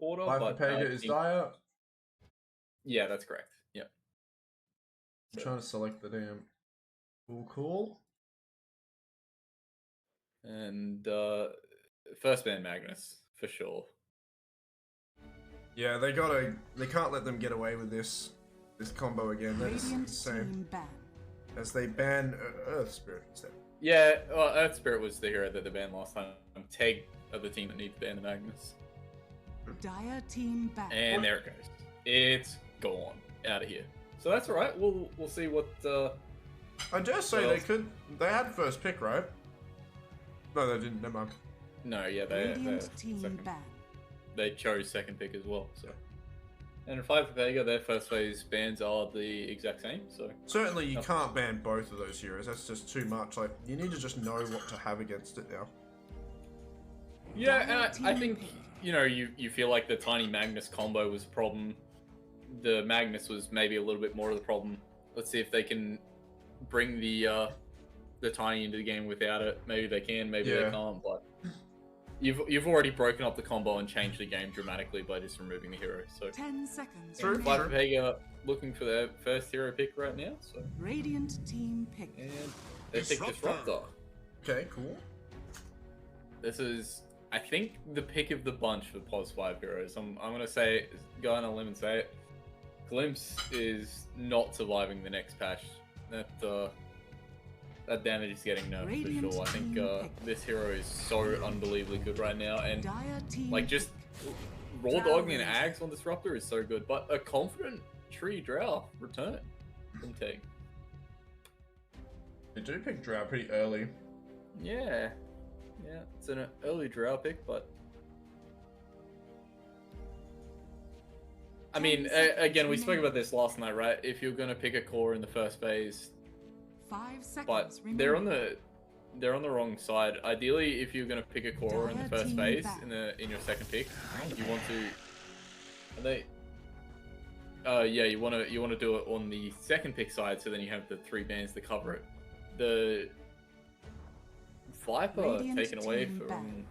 supporter. But FivePepega is Dire. yeah, that's correct. Yeah. I'm trying to select the damn cool. And first ban Magnus for sure. Yeah, they can't let them get away with this combo again. That's insane. As they ban Earth Spirit instead. Yeah, well, Earth Spirit was the hero that they banned last time. TEG are the team that need to ban the Magnus. Dire team ban. And there it goes. It's gone out of here. So that's alright. We'll see what. I dare say they had first pick, right? No, they didn't. Never mind. No, yeah, they chose second pick as well. So, and in FivePepega, their first phase bans are the exact same. So certainly you can't ban both of those heroes. That's just too much. Like you need to just know what to have against it now. Yeah, and I think you feel like the Tiny Magnus combo was a problem. The Magnus was maybe a little bit more of the problem. Let's see if they can bring the Tiny into the game without it. Maybe they can, maybe they can't. But you've already broken up the combo and changed the game dramatically by just removing the hero. So 10 seconds. FivePepega looking for their first hero pick right now. So Radiant team pick. And they pick Disruptor. Okay, cool. This is, I think, the pick of the bunch for POS 5 heroes. I'm gonna go on a limb and say it. Glimpse is not surviving the next patch. That damage is getting nerfed for sure. I think this hero is so unbelievably good right now, and like just raw dogging and Ags on Disruptor is so good. But a confident Tree Drow return from TEG. They do pick Drow pretty early. Yeah, it's an early Drow pick, but I mean, again, we spoke about this last night, right? If you're gonna pick a core in the first phase, 5 seconds but remaining. they're on the wrong side. Ideally, if you're gonna pick a core in the first phase in your second pick, you want to. You want to do it on the second pick side, so then you have the 3 bans to cover it. The Viper taken away from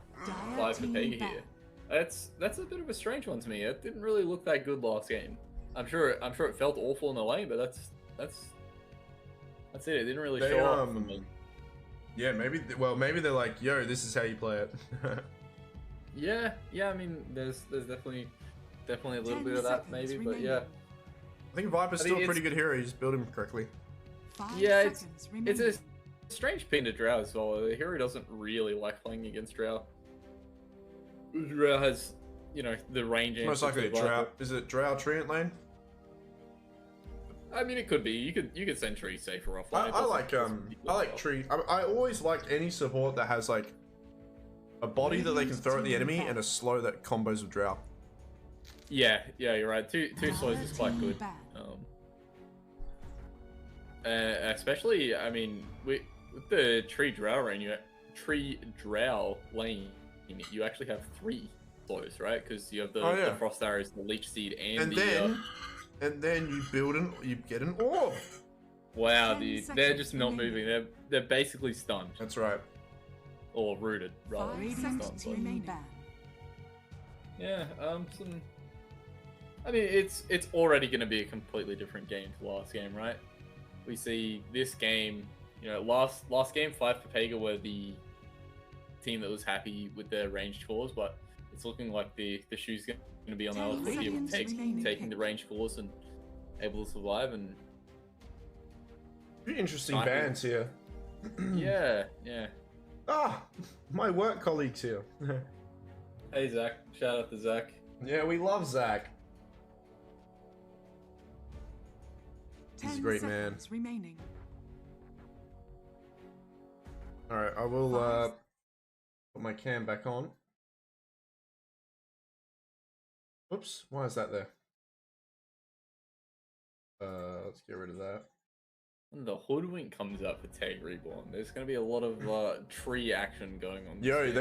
FivePepega here. That's a bit of a strange one to me. It didn't really look that good last game. I'm sure it felt awful in a way, but that's it. It didn't really show up for me. Yeah, maybe they're like, yo, this is how you play it. yeah. I mean, there's definitely a little bit of that maybe, but yeah. I think Viper's still a pretty good hero. You just build him correctly. Yeah, it's a strange pin to Drow as well. The hero doesn't really like playing against Drow. Drow has, the range. Most likely Drow. Is it Drow Treant lane? I mean, it could be. You could send Tree safer offline. I like Tree. I always liked any support that has like a body that they can throw at the enemy and a slow that combos with Drow. Yeah, you're right. Two slows is quite good. Especially, I mean, with the Tree Drow lane, you actually have 3 slows, right? Because you have the Frost Arrows, the Leech Seed, and then you get an orb. Wow, they're just not moving. They're basically stunned. That's right. Or rooted, rather. Stunned, yeah, I mean, it's already going to be a completely different game to last game, right? We see this game, last game, FivePepega were the team that was happy with their ranged cores, but it's looking like the shoe's going to be on the other foot here with taking the ranged cores and able to survive. And pretty interesting bans here. yeah. Ah, my work colleagues here. Hey Zach, shout out to Zach. Yeah, we love Zach. He's a great man. Remaining. All right, I will put my cam back on. Oops, why is that there? Let's get rid of that. When the Hoodwink comes out for TEG Reborn, there's going to be a lot of tree action going on. Yo,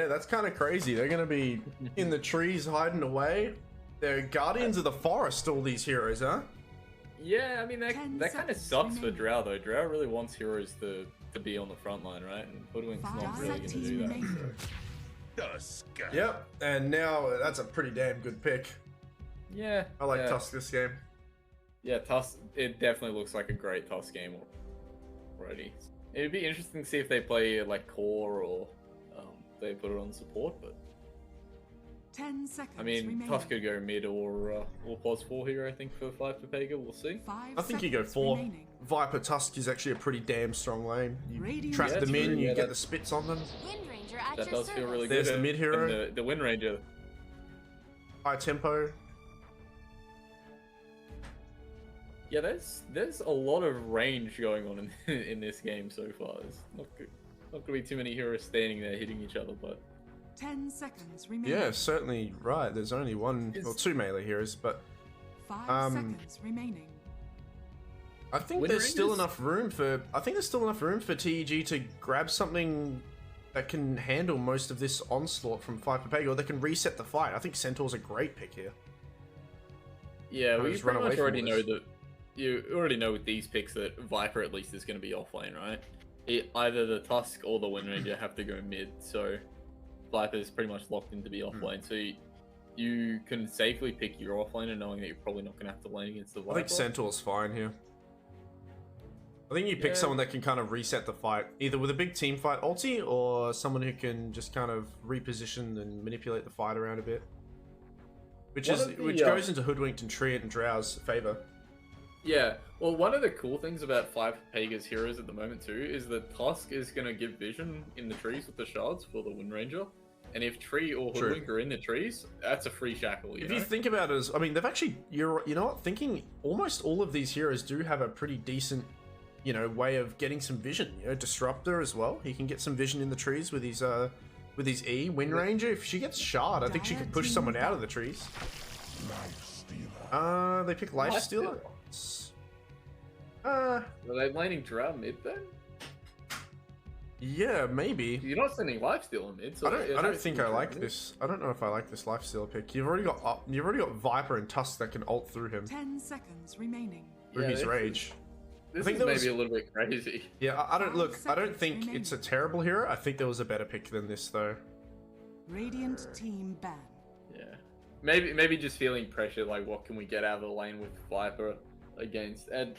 that's kind of crazy. They're going to be in the trees hiding away. They're guardians of the forest, all these heroes, huh? Yeah, I mean, that kind of sucks for Drow, though. Drow really wants heroes to be on the front line, right? And Hoodwink's not really going to do that. So. Yep, and now that's a pretty damn good pick. Yeah. I like yeah. Tusk this game. Yeah, Tusk. It definitely looks like a great Tusk game already. It'd be interesting to see if they play like core or they put it on support. But 10 seconds. I mean, remaining. Tusk could go mid or pause 4 here. I think for FivePepega, we'll see. 5 I think you go seconds 4. remaining. Viper Tusk is actually a pretty damn strong lane. You Radiant trap Yeah, them true. in, you Yeah, get that- the spits on them. Wind Ranger at That your does feel really There's good. the mid hero. And the Wind Ranger. High tempo. Yeah, there's a lot of range going on in this game so far. There's not gonna be too many heroes standing there hitting each other, but 10 seconds remaining. Yeah, certainly right. There's only one or two melee heroes, but 5 seconds remaining. I think Wind there's still Rangers? enough room for. I think there's still enough room for TEG to grab something that can handle most of this onslaught from FivePepega, or they can reset the fight. I think Centaur's a great pick here. yeah, I'll we just run pretty away much from already all know this. that. You already know with these picks that Viper at least is going to be offlane, right? Either the Tusk or the Wind Ranger have to go mid, so Viper is pretty much locked in to be offlane. So you can safely pick your offlaner knowing that you're probably not going to have to lane against the Viper. I think Centaur's fine here. I think you pick Yeah. someone that can kind of reset the fight, either with a big team fight ulti or someone who can just kind of reposition and manipulate the fight around a bit. Which One of the, goes into Hoodwinked and Treant and Drow's favor. Yeah, well, one of the cool things about FivePega's heroes at the moment too is that Tusk is going to give vision in the trees with the shards for the Wind Ranger, and if Tree or True. Hoodwink are in the trees, that's a free shackle. If you think about it as, I mean, they've actually, you know what, thinking almost all of these heroes do have a pretty decent, you know, way of getting some vision. You know, Disruptor as well. He can get some vision in the trees with his E. Wind Ranger, if she gets shard, I think she could push someone out of the trees. They pick Lifestealer. Are they laning Drow mid then? Yeah, maybe. You're not sending Lifestealer mid. So I don't think I like this. I don't know if I like this Lifestealer pick. You've already got Viper and Tusk that can ult through him 10 seconds remaining. through his rage. This think is there maybe was- a little bit crazy. Yeah, I don't look. I don't 5 think seconds it's a terrible hero. I think there was a better pick than this though. Radiant team ban. Yeah, maybe just feeling pressure. Like, what can we get out of the lane with Viper against? And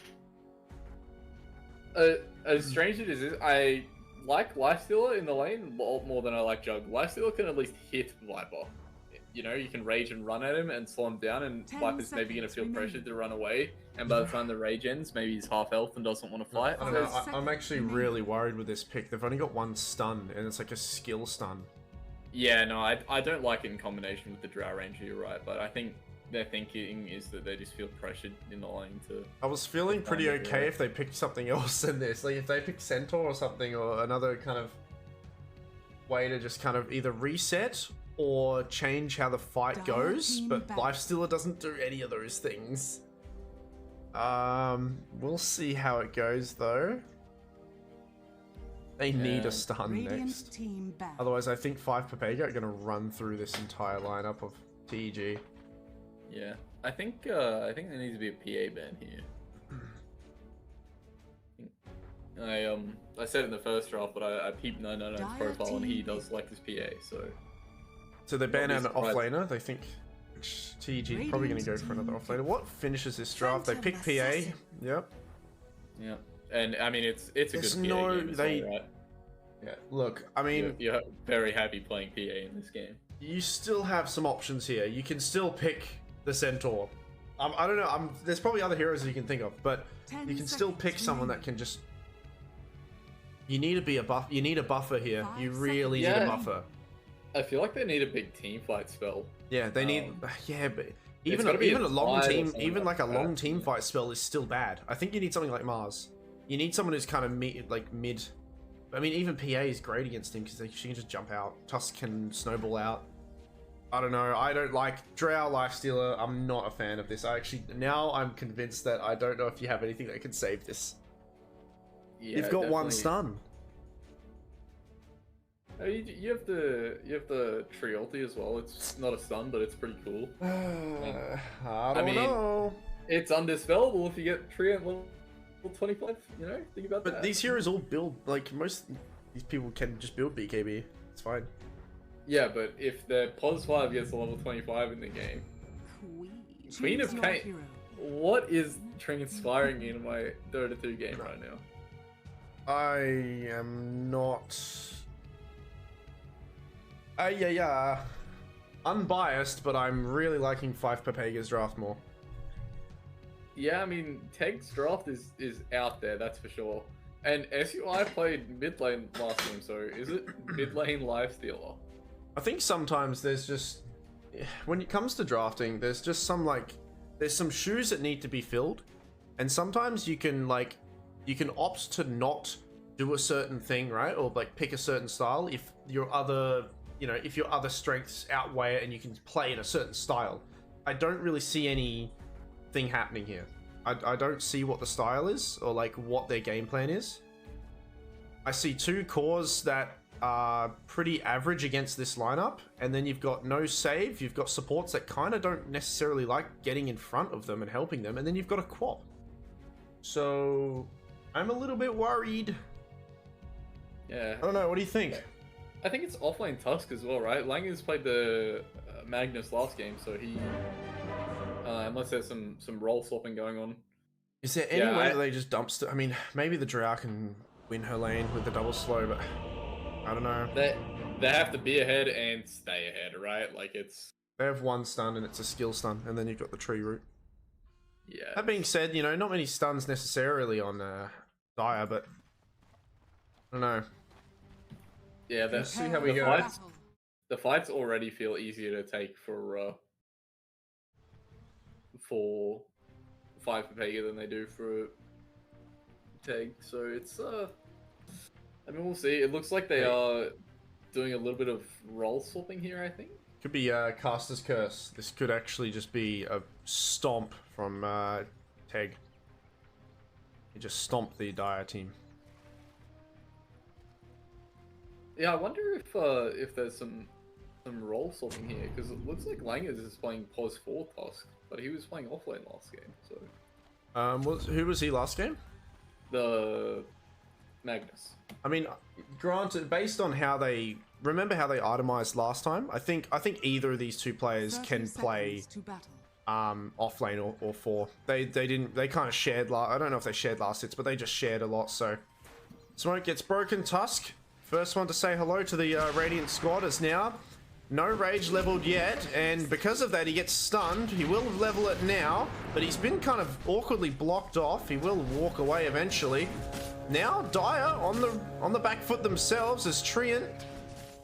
as strange as it is, I like Lifestealer in the lane more than I like Jug. Lifestealer can at least hit Viper. You know, you can rage and run at him and slow him down, and 10 Viper's maybe going to seconds feel remaining. pressured to run away. And by the time the rage ends, maybe he's half health and doesn't want to fight. I don't know. Five I'm actually seconds really worried with this pick. They've only got one stun, and it's like a skill stun. Yeah, no, I don't like it in combination with the Drow Ranger, you're right, but I think their thinking is that they just feel pressured in the lane to... I was feeling pretty Find it, okay yeah. if they picked something else than this. Like if they picked Centaur or something, or another kind of way to just kind of either reset or change how the fight Dire goes. team But back. Lifestealer doesn't do any of those things. We'll see how it goes though. They need Yeah. a stun Radiant next. team ban. Otherwise, I think FivePepega are going to run through this entire lineup of TEG. Yeah, I think there needs to be a PA ban here. I said it in the first draft, but I peeped 999's Dire profile and he team. does like his PA, so... So they ban out an Probably surprised. offlaner. They think which TEG is probably going to go for another offlaner. What finishes this draft? They pick PA. Phantom Yep. Yeah, and I mean, it's a There's good PA no- game as they- well, right? Yeah. Look, I mean, You're very happy playing PA in this game. you still have some options here. You can still pick the Centaur. I don't know. There's probably other heroes that you can think of, but 10 you can still seconds pick someone that remaining. can just. You need to be a buff. You need a buffer here. 5 You really seconds. need a Yeah. buffer. I feel like they need a big team fight spell. Yeah, they need. Yeah, but even gotta be even a a long five or team, something even like like a long that, team yeah. fight spell is still bad. I think you need something like Mars. You need someone who's kind of mid. I mean, even PA is great against him because she can just jump out. Tusk can snowball out. I don't know. I don't like Drow Lifestealer. I'm not a fan of this. Now I'm convinced that I don't know if you have anything that can save this. Yeah, You've got one definitely. stun. Oh, you have the tree ulti as well. It's not a stun, but it's pretty cool. I don't mean, know. It's undispellable if you get tree at level 25. You know, think about But that. these heroes all build like most. These people can just build BKB. It's fine. Yeah, but if the pos 5 gets a level 25 in the game, Queen of Choose your Pain. hero. What is transpiring in my Dota 2 game right now? I am not. Unbiased, but I'm really liking FivePepega's draft more. Yeah, I mean, TEG's draft is out there, that's for sure. And SUI played mid lane last game, so is it mid lane lifestealer? I think sometimes there's just, when it comes to drafting, there's just some there's some shoes that need to be filled, and sometimes you can opt to not do a certain thing, right? Or like pick a certain style if your other, if your other strengths outweigh it and you can play in a certain style. I don't really see anything happening here. I don't see what the style is or like what their game plan is. I see two cores that are pretty average against this lineup, and then you've got no save, you've got supports that kind of don't necessarily like getting in front of them and helping them, and then you've got a quap. So I'm a little bit worried. Yeah. I don't know, what do you think? I think it's offlane Tusk as well, right? Langer's played the Magnus last game, so he... unless there's some role swapping going on. Is there any way that they just dump I mean, maybe the Drow can win her lane with the double slow, but I don't know. They have to be ahead and stay ahead, right? Like it's... They have one stun and it's a skill stun, and then you've got the tree root. Yeah. That being said, not many stuns necessarily on Dire, but I don't know. Yeah, Let's see how we go. The fights already feel easier to take for FivePepega than they do for TEG. So it's I mean, we'll see. It looks like they are doing a little bit of role swapping here, I think. Could be Caster's Curse. This could actually just be a stomp from TEG. He just stomped the Dire team. Yeah, I wonder if there's some role swapping here, because it looks like Langers is playing pos 4 Tusk, but he was playing offlane last game. So who was he last game? The Magnus. I mean, granted, based on how they itemized last time, I think either of these two players can play offlane or 4. They kind of shared I don't know if they shared last hits, but they just shared a lot. So smoke gets broken. Tusk, first one to say hello to the Radiant squad, is now no rage leveled yet, and because of that he gets stunned. He will level it now, but he's been kind of awkwardly blocked off. He will walk away eventually. Now Dire on the back foot themselves as Treant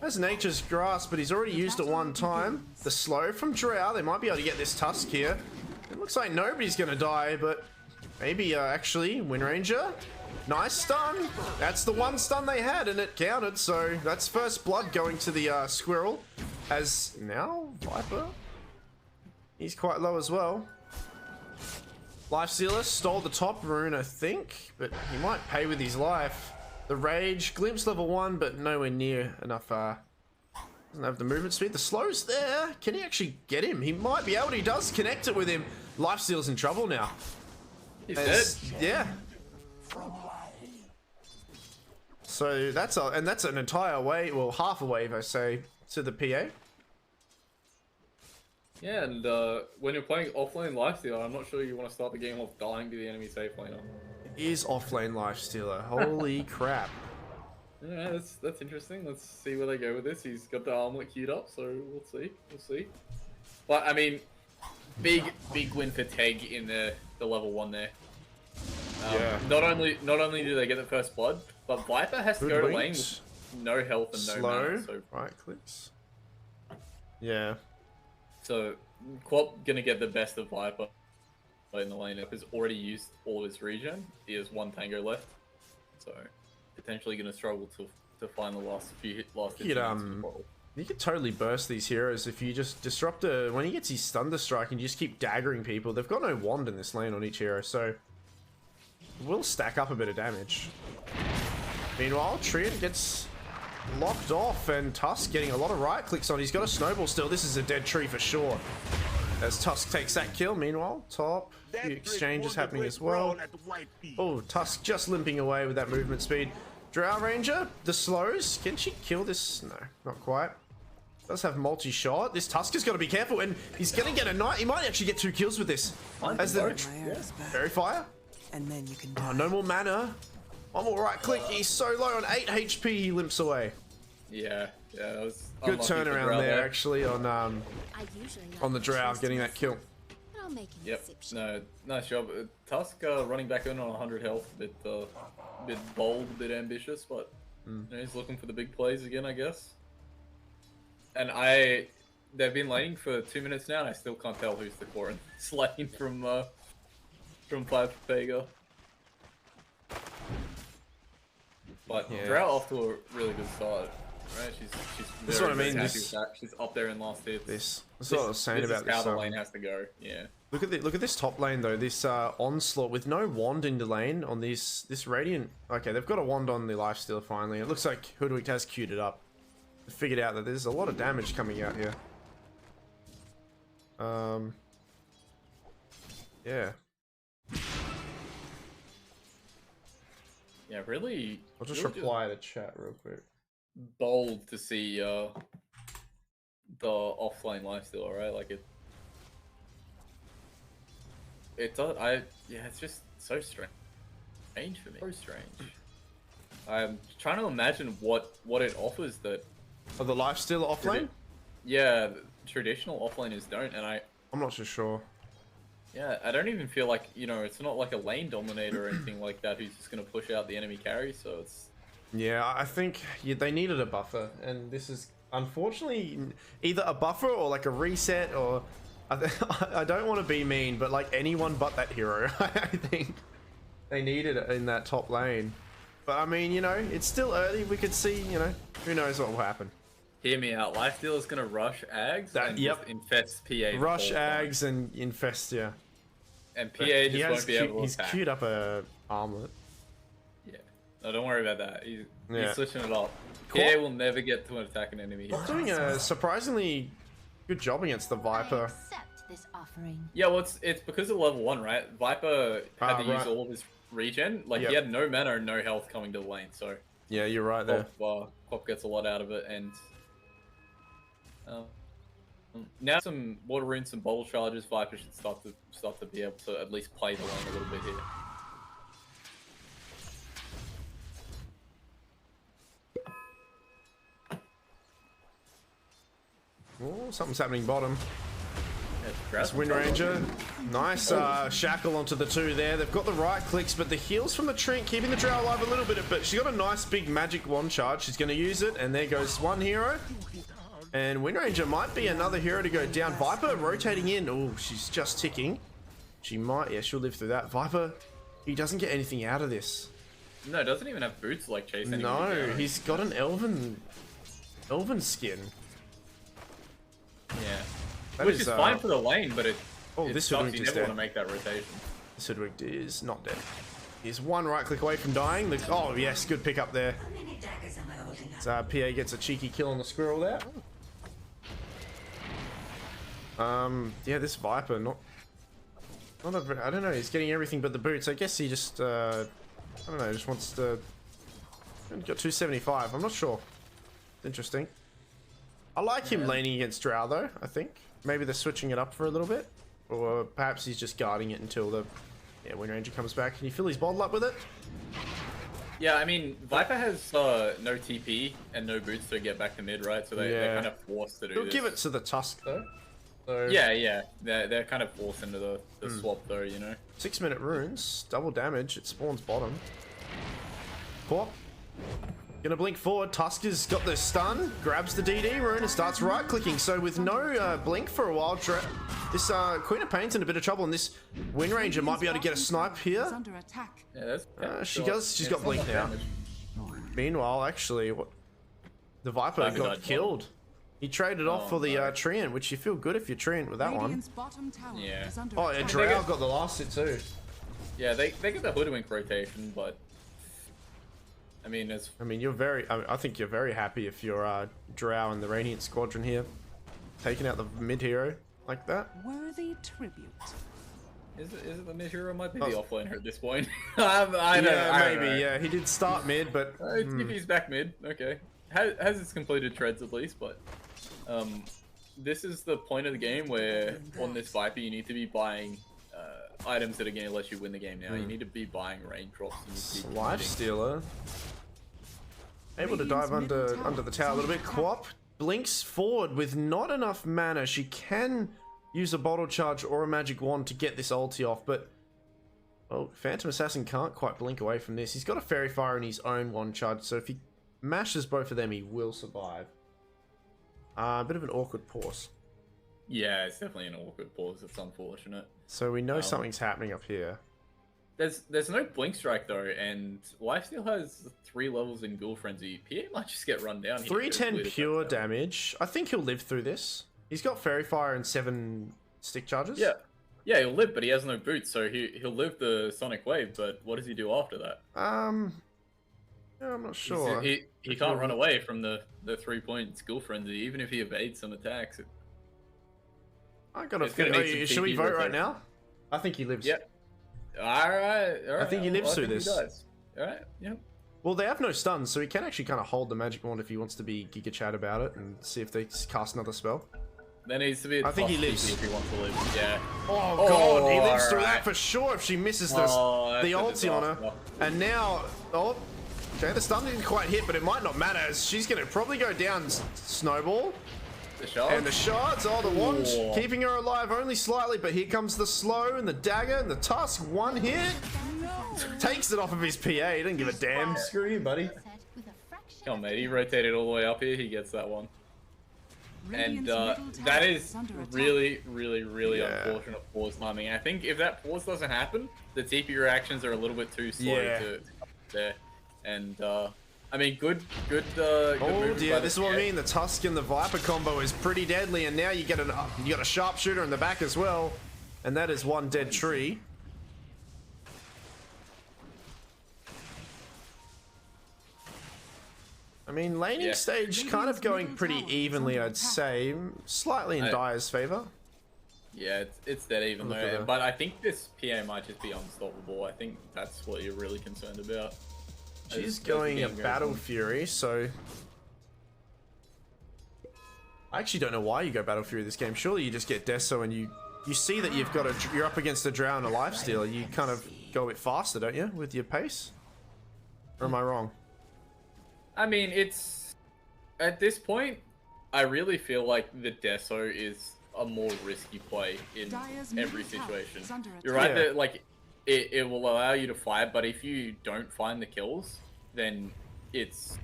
has Nature's Grasp, but he's already used it one time. The slow from Drow, they might be able to get this Tusk here. It looks like nobody's gonna die, but maybe actually Windranger. Nice stun. That's the one stun they had, and it counted. So that's first blood going to the Squirrel. As now Viper, he's quite low as well. Lifestealer stole the top rune, I think, but he might pay with his life. The Rage, Glimpse level 1, but nowhere near enough. Doesn't have the movement speed. The slow's there. Can he actually get him? He might be able to. He does connect it with him. Lifesteal's in trouble now. He's dead. Yeah. So that's an entire wave, well, half a wave, I say, to the PA. Yeah, and when you're playing offlane lifestealer, I'm not sure you want to start the game off dying to the enemy safe laner. It is offlane lifestealer. Holy crap. Yeah, that's interesting. Let's see where they go with this. He's got the armlet queued up, so we'll see. We'll see. But I mean, big win for TEG in the level 1 there. Yeah. Not only do they get the first blood, but Viper has to go to lane with no health and no mana. So right clicks. Yeah. So Quap gonna get the best of Viper in the lane. He's already used all of his regen. He has 1 tango left, so potentially gonna struggle to find the last hits. You could totally burst these heroes if you just disrupt when he gets his Thunder Strike and you just keep daggering people. They've got no wand in this lane on each hero, so it will stack up a bit of damage. Meanwhile, Treant gets locked off, and Tusk getting a lot of right clicks on. He's got a snowball still. This is a dead tree for sure. As Tusk takes that kill. Meanwhile, top few exchanges happening as well. Oh, Tusk just limping away with that movement speed. Drow Ranger, the slows. Can she kill this? No, not quite. Does have multi-shot. This Tusker's got to be careful, and he's going to get a knight. He might actually get 2 kills with this. As the Fairy Fire. And then you can Oh, no more mana. One more right click. He's so low on 8 HP. He limps away. Yeah, that was Good unlucky for turnaround Drow there, actually, on the Drow to getting that kill. But I'll make an Yep. exception. No, nice job. Tusk running back in on 100 health, a bit bold, a bit ambitious, but you know, he's looking for the big plays again, I guess. And they've been laning for 2 minutes now, and I still can't tell who's the core and lane from FivePepega. But Yeah. Drow off to a really good start, right? She's That's very, what I mean, very happy this- with that. She's up there in last hits. That's what I was saying about This is how this. the lane has to go. Yeah. Look at this top lane though. This onslaught with no wand in the lane on this radiant. Okay, they've got a wand on the lifesteal finally. It looks like Hoodwinked has queued it up. They figured out that there's a lot of damage coming out here. Yeah. Yeah, really. I'll just really reply to chat real quick. bold to see the offlane lifesteal, right? Like it does. Yeah, it's just so strange for me. So strange. I'm trying to imagine what it offers that. Oh, the lifesteal offlane? Yeah, traditional offlaners don't, and I'm not so sure. Yeah, I don't even feel like, you know, it's not like a lane dominator or anything like that who's just going to push out the enemy carry, so it's... Yeah, I think they needed a buffer, and this is unfortunately either a buffer or like a reset, or... I don't want to be mean, but like anyone but that hero, I think they needed it in that top lane. But I mean, you know, it's still early, we could see, you know, who knows what will happen. Hear me out, lifesteal is going to rush Ags and just infest PA. Rush Ags and infest, yeah. And PA just won't be able to He's attack. queued up a armlet. Yeah. No, don't worry about that. He's Yeah. switching it up. Cool. PA will never get to attack an enemy here. Doing a surprisingly good job against the Viper. Accept this offering. Yeah, well, it's because of level 1, right? Viper had to use right. all of his regen. Like, Yep. he had no mana and no health coming to the lane, so... Yeah, you're right there. Pop gets a lot out of it, and... now some water runes, some bottle charges, Viper should start to be able to at least play the lane a little bit here. Oh, something's happening bottom. Yeah, It's Wind Ranger. Nice shackle onto the 2 there. They've got the right clicks, but the heals from the Trink keeping the Drow alive a little bit. But she's got a nice big magic wand charge. She's going to use it, and there goes one hero. And Wind Ranger might be another hero to go down. Viper rotating in. Oh, she's just ticking. She might, yeah, she'll live through that. Viper, he doesn't get anything out of this. No, doesn't even have boots to like chase anyone. No, he's got an elven skin. Yeah. That Which is fine for the lane, but it this sucks. Hoodwinked You is never dead. want to make that rotation. This Hoodwinked is not dead. He's one right click away from dying. Oh yes, good pick up there. So, PA gets a cheeky kill on the squirrel there. Yeah, this Viper, I don't know, he's getting everything but the boots. I guess he just, I don't know, just wants to... Got 275, I'm not sure. Interesting. I like him laning against Drow though, I think. Maybe they're switching it up for a little bit. Or perhaps he's just guarding it until the Wind Ranger comes back. Can you fill his bottle up with it? Yeah, I mean, Viper has no TP and no boots to get back to mid, right? So they're kind of forced to do He'll this. give it to the Tusk though. So, Yeah. They're kind of forced into the swap though, you know? 6-minute runes, double damage, it spawns bottom. Pop. Gonna blink forward, Tusk has got the stun, grabs the DD rune and starts right clicking. So with no blink for a while, this Queen of Pain's in a bit of trouble, and this Wind Ranger might be able to get a snipe Is here. under attack. Yeah, that's... She's got blink now. Meanwhile, actually, the Viper got killed. He traded off for the Treant, which you feel good if you're Treant with that Radiant's bottom tower Yeah. is under one. Oh, yeah, attack. Drow got the last hit too. Yeah, they get the Hoodwink rotation, but... I mean, I think you're very happy if you're Drow in the Radiant Squadron here. Taking out the mid hero like that. Worthy tribute. Is it the mid hero? Might be the offlaner at this point. I don't know. Yeah, he did start mid, but If he's back mid, okay. Has its completed treads at least, but This is the point of the game where on this Viper you need to be buying items that are going to let you win the game now. You need to be buying raindrops. Life Stealer. Able to dive under the tower a little bit. Quap blinks forward with not enough mana. She can use a bottle charge or a magic wand to get this ulti off, but well, Phantom Assassin can't quite blink away from this. He's got a Fairy Fire in his own wand charge, so if he mashes both of them, he will survive. A bit of an awkward pause. Yeah, it's definitely an awkward pause. It's unfortunate. So we know something's happening up here. There's no blink strike though, and Lifesteal has 3 levels in Ghoul Frenzy. PA might just get run down. 310 pure damage. I think he'll live through this. He's got Fairy Fire and 7 stick charges. Yeah, he'll live, but he has no boots, so he'll live the Sonic Wave. But what does he do after that? Yeah, I'm not sure. He can't run away from the 3-point Ghoul Frenzy, even if he evades some attacks. I gotta think. Should we vote right now? I think he lives. Yep. All right. I think he lives through this. All right. Yep. Well, they have no stuns, so he can actually kind of hold the magic wand if he wants to be Giga Chat about it and see if they cast another spell. There needs to be. I think he lives. If he wants to live. Yeah. Oh god, he lives through that for sure. If she misses the ulti on her, and now okay, the stun didn't quite hit, but it might not matter as she's gonna probably go down. Snowball. The shot. And the shots, the wand keeping her alive only slightly, but here comes the slow and the dagger and the tusk. One hit. Takes it off of his PA. He didn't give a damn. Screw you, buddy. Come on, mate. He rotated all the way up here. He gets that one. And that is really unfortunate pause timing. I think if that pause doesn't happen, the TP reactions are a little bit too slow to come there. And I mean, good oh dear, this is what I mean. The Tusk and the Viper combo is pretty deadly, and now you got a sharpshooter in the back as well, and that is one dead tree. I mean, laning stage kind of going pretty evenly, I'd say. Slightly in Dire's favor. Yeah, it's dead even though. But I think this PA might just be unstoppable. I think that's what you're really concerned about. She's going a Battle Fury, so I actually don't know why you go Battle Fury this game. Surely you just get Deso and you see that you're up against a Drow and a Lifestealer. You kind of go a bit faster, don't you, with your pace? Or am I wrong? I mean, it's at this point, I really feel like the Deso is a more risky play in every situation. You're right that like it will allow you to fight, but if you don't find the kills, then it's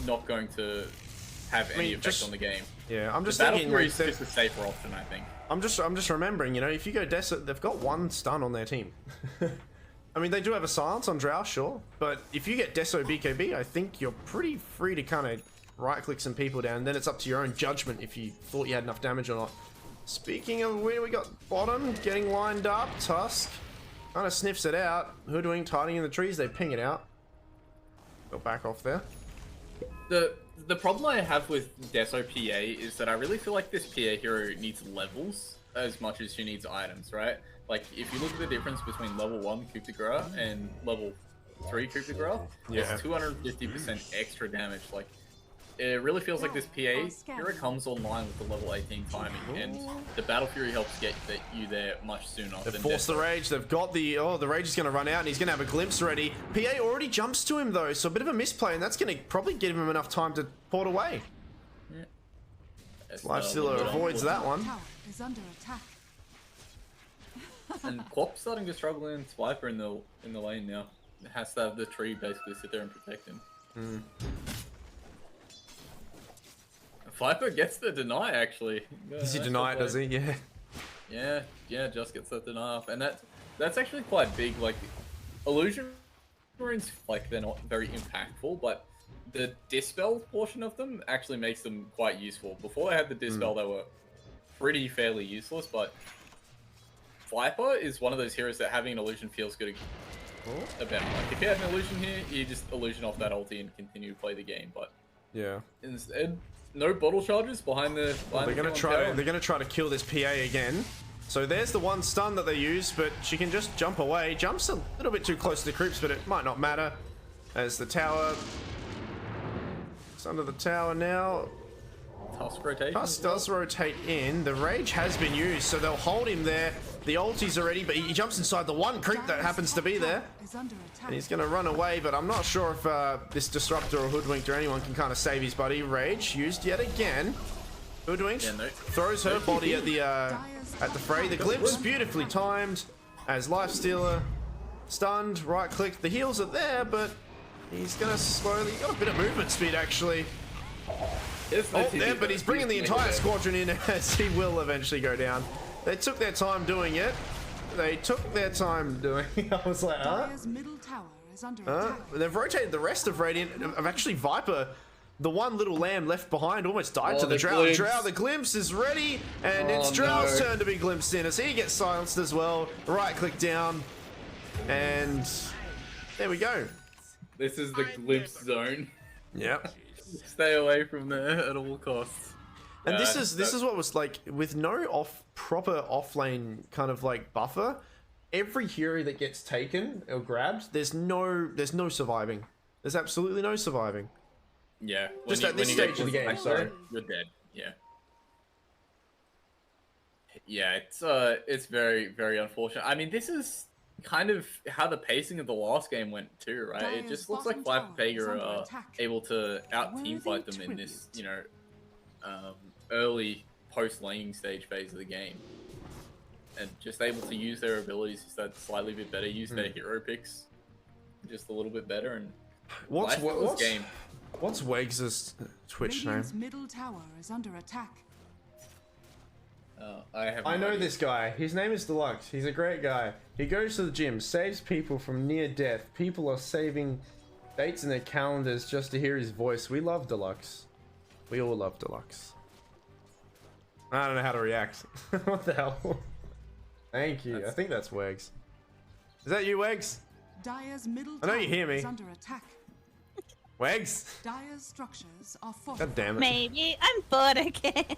not going to have any effect on the game. Yeah, I'm just Battle thinking Fury is just a safer option, I think. I'm just remembering, you know, if you go Deso, they've got 1 stun on their team. I mean, they do have a silence on Drow, sure, but if you get Deso BKB, I think you're pretty free to kind of right-click some people down, and then it's up to your own judgment if you thought you had enough damage or not. Speaking of where we got bottom, getting lined up, Tusk kind of sniffs it out. Hoodwinked, hiding in the trees, they ping it out. They'll back off there. The problem I have with Deso PA is that I really feel like this PA hero needs levels as much as she needs items, right? Like, if you look at the difference between level 1 Coup de Grace and level 3 Coup de Grace, it's 250% extra damage. Like, it really feels like this PA hero comes online with the level 18 timing, and the Battle Fury helps get you there much sooner. They've forced the rage. They've got the the rage is going to run out, and he's going to have a glimpse ready. PA already jumps to him though, so a bit of a misplay, and that's going to probably give him enough time to port away. Yeah. Lifestealer avoids that one. Is under attack. And Quap's starting to struggle in Viper in the lane now. It has to have the tree basically sit there and protect him. Viper gets the deny actually. Does he deny it, does he? Yeah. Yeah, just gets that deny off. And that's actually quite big. Like, illusion runes, like, they're not very impactful, but the dispel portion of them actually makes them quite useful. Before they had the dispel, they were fairly useless, but Viper is one of those heroes that having an illusion feels good about. Like, if you had an illusion here, you just illusion off that ulti and continue to play the game. But instead, no bottle charges behind the. They're gonna try to kill this PA again. So there's the 1 stun that they use, but she can just jump away. Jumps a little bit too close to the creeps, but it might not matter. As the tower, it's under the tower now. Tusk rotation. Tusk does rotate in. The Rage has been used, so they'll hold him there. The ulti's are ready, but he jumps inside the one creep that happens to be there. And he's going to run away, but I'm not sure if this Disruptor or Hoodwinked or anyone can kind of save his buddy. Rage used yet again. Hoodwinked throws her body at the fray. The glimpse beautifully timed as Lifestealer stunned, right click. The heals are there, but he's going to slowly, got a bit of movement speed actually. There, but he's bringing the entire squadron in as he will eventually go down. They took their time doing it. They took their time doing it. I was like, They've rotated the rest of Radiant. Of actually Viper, the one little lamb left behind, almost died to the Drow. Drow, the glimpse is ready, and it's Drow's turn to be glimpsed in as he gets silenced as well. Right click down, and there we go. This is the glimpse zone. Yep. Stay away from there at all costs. And this is what was like, with no proper offlane kind of like buffer, every hero that gets taken or grabbed, there's no surviving. There's absolutely no surviving. Yeah. Just at this stage of the game, sorry. You're dead. Yeah. Yeah, it's very, very unfortunate. I mean, this is kind of how the pacing of the last game went too, right? It just looks like FivePepega are able to out team fight them in this, you know, early post laning stage phase of the game, and just able to use their abilities just that slightly bit better, use their hero picks just a little bit better. And what's Wegs' Twitch name? Middle tower is under attack. I know this guy. His name is Deluxe. He's a great guy. He goes to the gym, saves people from near death. People are saving dates in their calendars just to hear his voice. We love Deluxe. We all love Deluxe. I don't know how to react. What the hell? Thank you. I think that's Wegs. Is that you, Wegs? Dire's middle I know you hear tower me. is under attack. Wegs? Dire's structures are fortified. God damn it. Maybe. I'm bored again.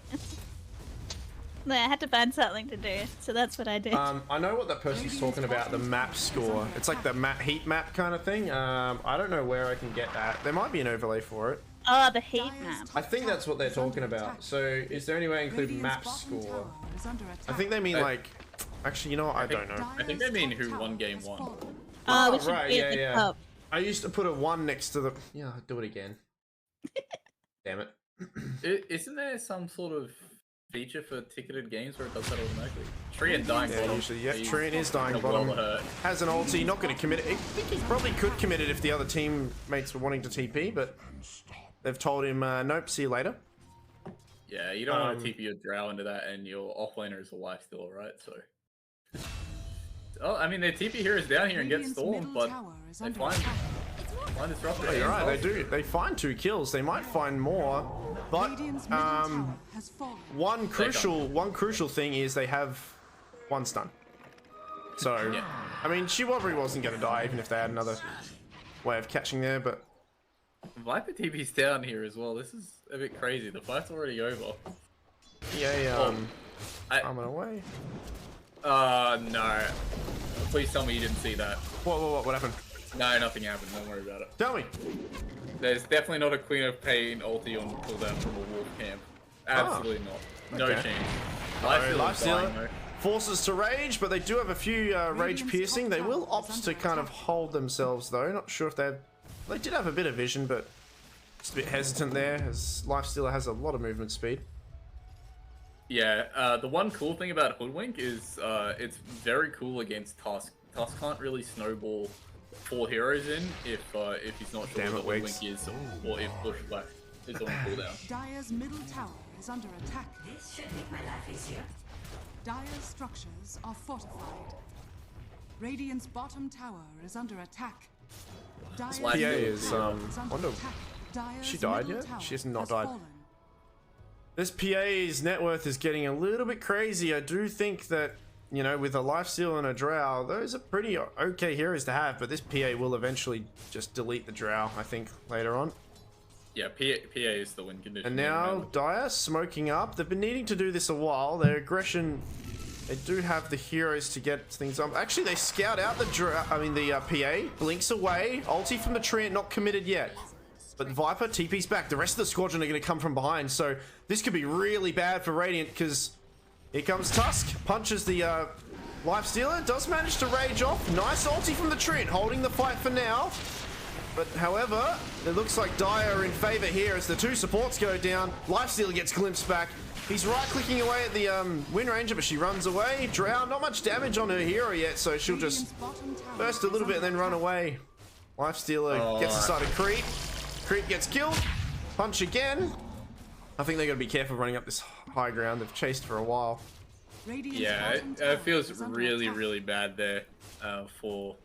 No, I had to find something to do, so that's what I did. I know what that person's talking about, the map score. It's like the heat map kind of thing. I don't know where I can get that. There might be an overlay for it. Oh, the heat map. I think that's what they're talking about. So, is there any way to include map score? I think they mean like... Actually, you know what? I don't know. I think they mean who won game one. Oh, we should right, be at the top. I used to put a 1 next to the... Yeah, I'll do it again. Damn it. Isn't there some sort of feature for ticketed games where it does that automatically? Treant dying bottom. Usually, yeah. Treant is dying bottom. Has an ulti, not going to commit it. I think he probably could commit it if the other teammates were wanting to TP, but they've told him, nope, see you later. Yeah, you don't want to TP your Drow into that, and your offlaner is a lifestealer, right? So... Oh, I mean, their TP heroes down here and get stormed, but they find Disruptor. Oh, you're right, they do. They find 2 kills. They might find more, but one crucial thing is they have 1 stun. So, yeah. I mean, she probably wasn't going to die even if they had another way of catching there, but... Viper TP's down here as well. This is a bit crazy. The fight's already over. Yeah, I'm away. No. Please tell me you didn't see that. What happened? No, nothing happened. Don't worry about it. Tell me. There's definitely not a Queen of Pain ulti on cooldown from a wolf camp. Absolutely not. No chance. Lifestealer forces to rage, but they do have a few rage piercing. They will opt to kind of hold themselves though. Not sure if they did have a bit of vision, but just a bit hesitant there as Lifestealer has a lot of movement speed. Yeah, the one cool thing about Hoodwink is it's very cool against Tusk. Tusk can't really snowball 4 heroes in if he's not sure what Hoodwink is or if Pushback is on cooldown. Dire's middle tower is under attack. This should make my life easier. Dire's structures are fortified. Radiant's bottom tower is under attack. Dire's PA is wonder she died yet? She has not died. This PA's net worth is getting a little bit crazy. I do think that, you know, with a Lifesteal and a Drow, those are pretty okay heroes to have, but this PA will eventually just delete the Drow, I think, later on. Yeah, PA is the win condition. And now Dire smoking up. They've been needing to do this a while. Their aggression, they do have the heroes to get things on. Actually, they scout out the PA, blinks away. Ulti from the Treant, not committed yet. But Viper TP's back. The rest of the squadron are going to come from behind, so this could be really bad for Radiant because here comes Tusk, punches the Lifestealer, does manage to rage off. Nice ulti from the Trent, holding the fight for now. But however, it looks like Dire are in favor here as the two supports go down. Lifestealer gets glimpsed back. He's right-clicking away at the Wind Ranger, but she runs away. Drow, not much damage on her hero yet, so she'll just burst a little bit and then run away. Lifestealer gets inside a creep. Creep gets killed. Punch again. I think they're going to be careful running up this high ground. They've chased for a while. Yeah, it feels really, really bad there for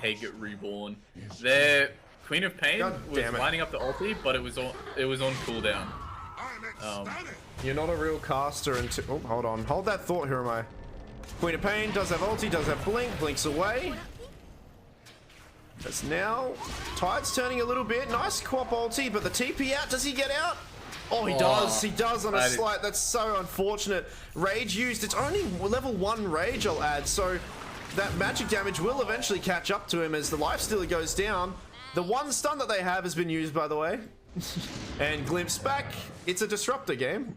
TEG Reborn. Their Queen of Pain was lining up the ulti, but it was on cooldown. You're not a real caster until... Oh, hold on. Hold that thought, who am I? Queen of Pain does have ulti, does have blink, blinks away. That's now... Tide's turning a little bit. Nice co-op ulti, but the TP out. Does he get out? Oh, he does. He does on a slight. That's so unfortunate. Rage used. It's only level 1 rage, I'll add. So that magic damage will eventually catch up to him as the Lifestealer goes down. The one stun that they have has been used, by the way. And glimpse back. It's a disruptor game.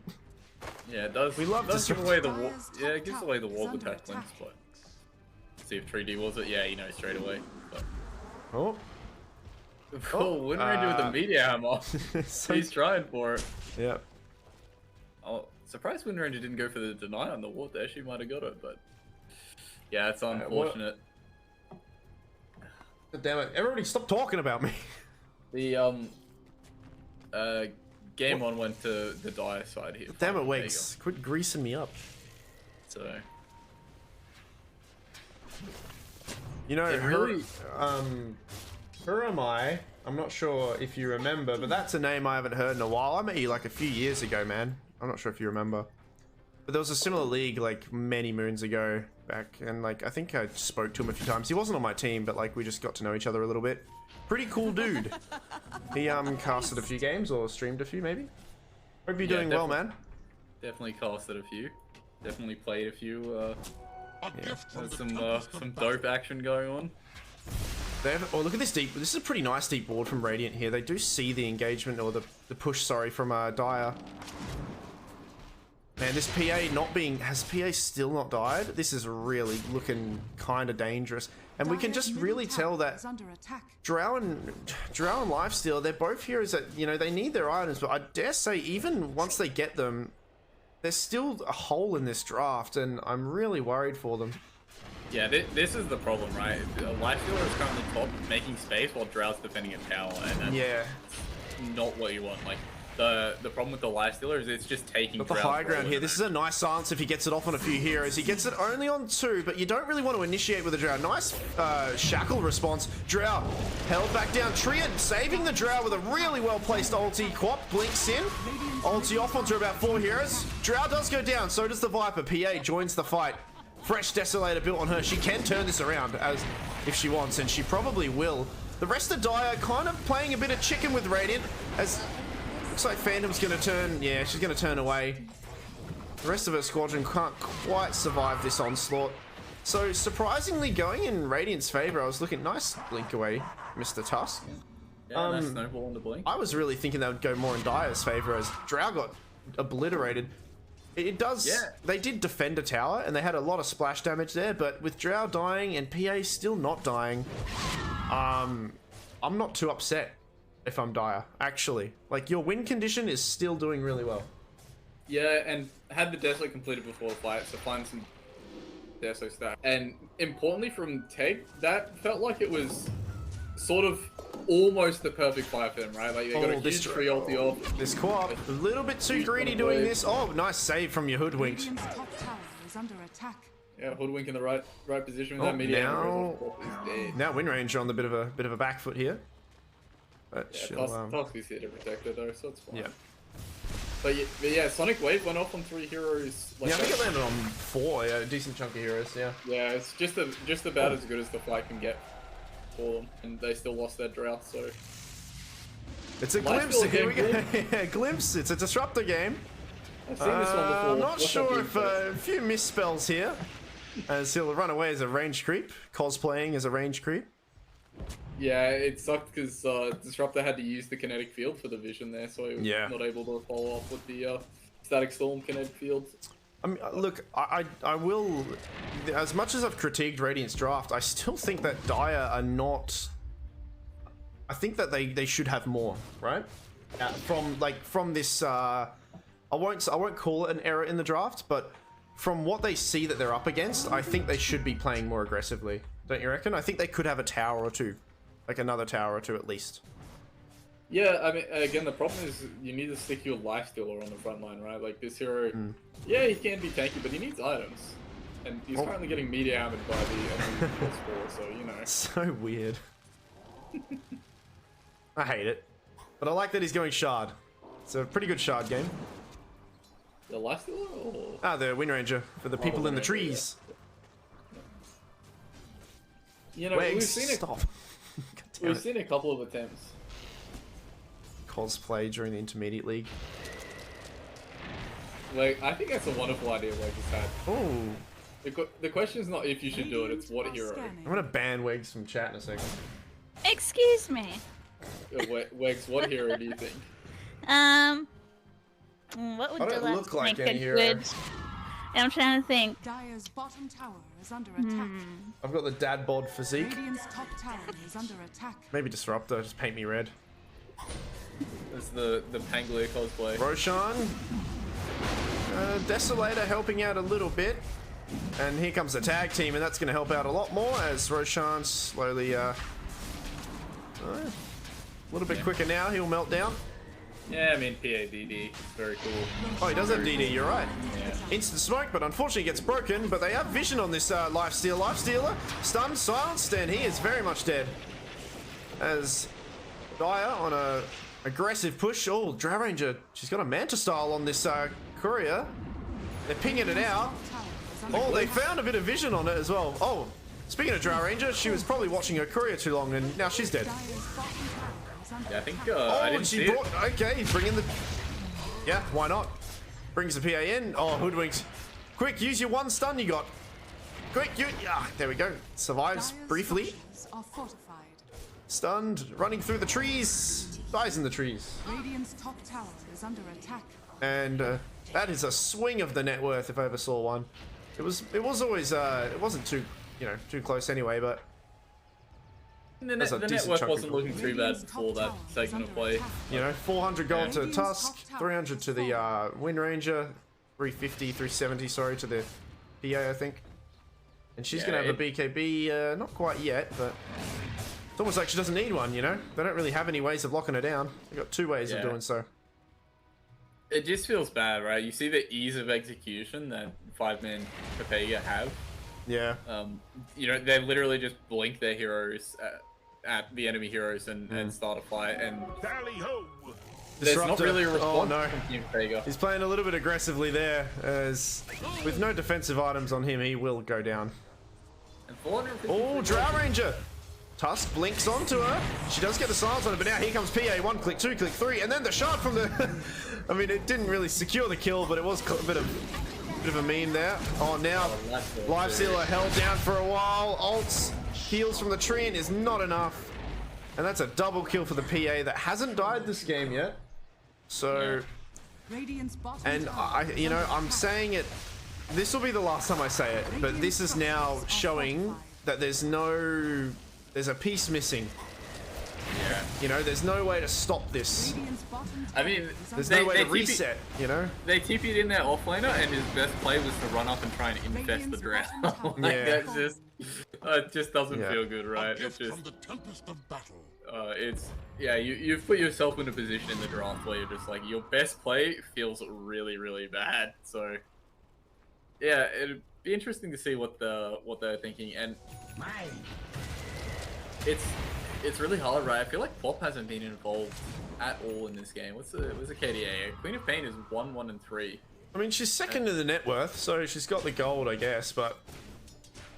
Yeah, it does. We love does give away the wall. Yeah, it gives away the wall Under attack attack. glimpse, but see if 3D was it. Yeah, you know straight away. But... Oh. Oh, Wind Ranger with the media hammer. He's trying for it. Yeah. Oh, surprised Wind Ranger didn't go for the deny on the ward there. She might have got it, but yeah, it's unfortunate. Damn it! Everybody, stop talking about me. The game on went to the Dire side here. Damn it, Wakes! Quit greasing me up. So. You know, really... who am I? I'm not sure if you remember, but that's a name I haven't heard in a while. I met you like a few years ago, man. I'm not sure if you remember. But there was a similar league like many moons ago back, and like I think I spoke to him a few times. He wasn't on my team, but like we just got to know each other a little bit. Pretty cool dude. He casted a few games or streamed a few maybe. Hope you're doing well, man. Definitely casted a few. Definitely played a few. There's some dope action going on. Oh, look at this deep. This is a pretty nice deep ward from Radiant here. They do see the engagement or the push, sorry, from Dire. Man, this PA not being... Has PA still not died? This is really looking kind of dangerous. And we can just really tell that Drow and Lifesteal, they're both heroes that, you know, they need their items. But I dare say, even once they get them, there's still a hole in this draft. And I'm really worried for them. Yeah, this is the problem, right? Lifestealer is currently top, making space while Drow's defending at tower, and that's not what you want. Like, the problem with the Lifestealer is it's just taking Got the high ground here. This is a nice silence if he gets it off on a few heroes. He gets it only on 2, but you don't really want to initiate with a Drow. Nice shackle response. Drow held back down. Triad saving the Drow with a really well-placed ulti. Quap blinks in. Ulti off onto about 4 heroes. Drow does go down, so does the Viper. PA joins the fight. Fresh Desolator built on her. She can turn this around as if she wants, and she probably will. The rest of Dire kind of playing a bit of chicken with Radiant, as looks like Phantom's going to turn. Yeah, she's going to turn away. The rest of her squadron can't quite survive this onslaught. So surprisingly, going in Radiant's favor, I was looking nice blink away, Mr. Tusk. Yeah, nice snowball on the blink. I was really thinking they would go more in Dire's favor as Drow got obliterated. It does. Yeah. They did defend a tower and they had a lot of splash damage there, but with Drow dying and PA still not dying, I'm not too upset if I'm Dire, actually. Like, your win condition is still doing really well. Yeah, and had the Desolate completed before the fight, so find some Desolate stat. And importantly from TEG, that felt like it was sort of almost the perfect fight for them, right? Like, they got a huge free ulti off. This co-op, a little bit too greedy doing this. Oh, nice save from your Hoodwinked. Yeah, Hoodwink in the right position with that media. Now Wind Ranger on the bit of a back foot here. But yeah, Tusk is here to protect her though, so it's fine. Yeah. But yeah, Sonic Wave went off on 3 heroes. Like, yeah, I think it landed on 4. Yeah, a decent chunk of heroes. Yeah. Yeah, it's just about as good as the fight can get for them, and they still lost their drought. So it's a glimpse. Here we go. Yeah, glimpse. It's a disruptor game. I've seen this one before. I'm not sure if a few misspells here, as he'll run away as a range creep, cosplaying as a range creep. Yeah, it sucked because Disruptor had to use the kinetic field for the vision there, so he was not able to follow up with the static storm kinetic field. I mean, look, I will, as much as I've critiqued Radiant's draft, I still think that Dire are not. I think that they should have more, right? From this, I won't call it an error in the draft, but from what they see that they're up against, I think they should be playing more aggressively. Don't you reckon? I think they could have a tower or two, like another tower or two at least. Yeah, I mean, again, the problem is you need to stick your lifestealer on the front line, right? Like this hero, yeah, he can be tanky, but he needs items, and he's currently getting media hammered by the enemy score, so you know. So weird. I hate it, but I like that he's going shard. It's a pretty good shard game. The lifestealer? Or... Ah, the Wind Ranger for the people in the trees. Yeah. You know, Wags, we've seen a couple of attempts. Cosplay during the Intermediate League. Like, I think that's a wonderful idea Wags has had. Oh. The question is not if you should do it, it's what hero. I'm gonna ban Wags from chat in a second. Excuse me. Wags, what hero do you think? What would I don't Deluxe look like make any a hero. good... I'm trying to think. Dire's bottom tower is under attack. I've got the dad bod physique. Radiant's top tower is under attack. Maybe Disruptor, just paint me red. It's the Pangolier cosplay. Roshan. Desolator helping out a little bit. And here comes the tag team, and that's going to help out a lot more as Roshan slowly... a little bit quicker now, he'll melt down. Yeah, I mean, PADD. Very cool. Oh, he does have DD, you're right. Yeah. Instant smoke, but unfortunately gets broken. But they have vision on this Lifestealer. Stunned, silenced, and he is very much dead. As Dire on a aggressive push. Oh, Drow Ranger, she's got a Manta style on this courier. They're pinging it out. Oh, they found a bit of vision on it as well. Oh, speaking of Drow Ranger, she was probably watching her courier too long, and now she's dead. Yeah, I think I didn't see it. Okay, he's bringing the... Yeah, why not? Brings the PA in. Oh, hoodwinked. Quick, use your one stun you got. Quick, there we go. Survives briefly. Stunned, running through the trees. Dies in the trees. Radiant's top tower is under attack. And that is a swing of the net worth if I ever saw one. It was always it wasn't too too close anyway, but the net worth wasn't looking too bad before that segment of play. 400 gold to Tusk, 300 to the Wind Ranger, 350, 370, sorry, to the PA, I think. And she's gonna have a BKB, not quite yet, but it's almost like she doesn't need one, They don't really have any ways of locking her down. They've got two ways of doing so. It just feels bad, right? You see the ease of execution that 5-man Pepega have. Yeah. They literally just blink their heroes at the enemy heroes and start a fight, and there's not really a response from Team Pepega. He's playing a little bit aggressively there, as with no defensive items on him, he will go down. Oh, Drow Ranger! Tusk blinks onto her. She does get the silence on it, but now here comes PA. 1 click, 2 click, 3, and then the shot from the... I mean, it didn't really secure the kill, but it was a bit of a meme there. Oh, now Lifestealer held down for a while. Ults, heals from the tree, and is not enough. And that's a double kill for the PA that hasn't died this game yet. So, and I'm saying it. This will be the last time I say it, but this is now showing that there's a piece missing. Yeah. There's no way to stop this. I mean, there's no way to reset, They TP'd in their offlaner, and his best play was to run up and try and infest the Drow. That's just, it just doesn't feel good, right? It's just, you've put yourself in a position in the draft where you're just like, your best play feels really, really bad. So, yeah, it'd be interesting to see what they're thinking, and it's really hard, right? I feel like Pop hasn't been involved at all in this game. What's the KDA? Queen of Pain is 1, 1, and 3. I mean, she's second in the net worth, so she's got the gold, I guess, or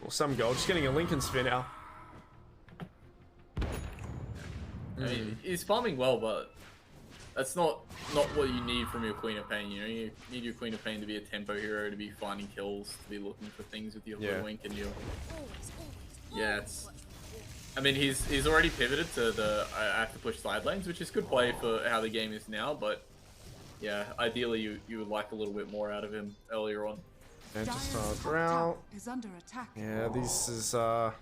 some gold. She's getting a Lincoln spin now. I mean, he's farming well, but that's not what you need from your Queen of Pain. You need your Queen of Pain to be a tempo hero, to be finding kills, to be looking for things with your wink and your... Yeah, I mean, he's already pivoted to the I have to push side lanes, which is good play for how the game is now. But yeah, ideally you would like a little bit more out of him earlier on. And just Dire's top Drow. tower is under attack. Yeah, this is I'm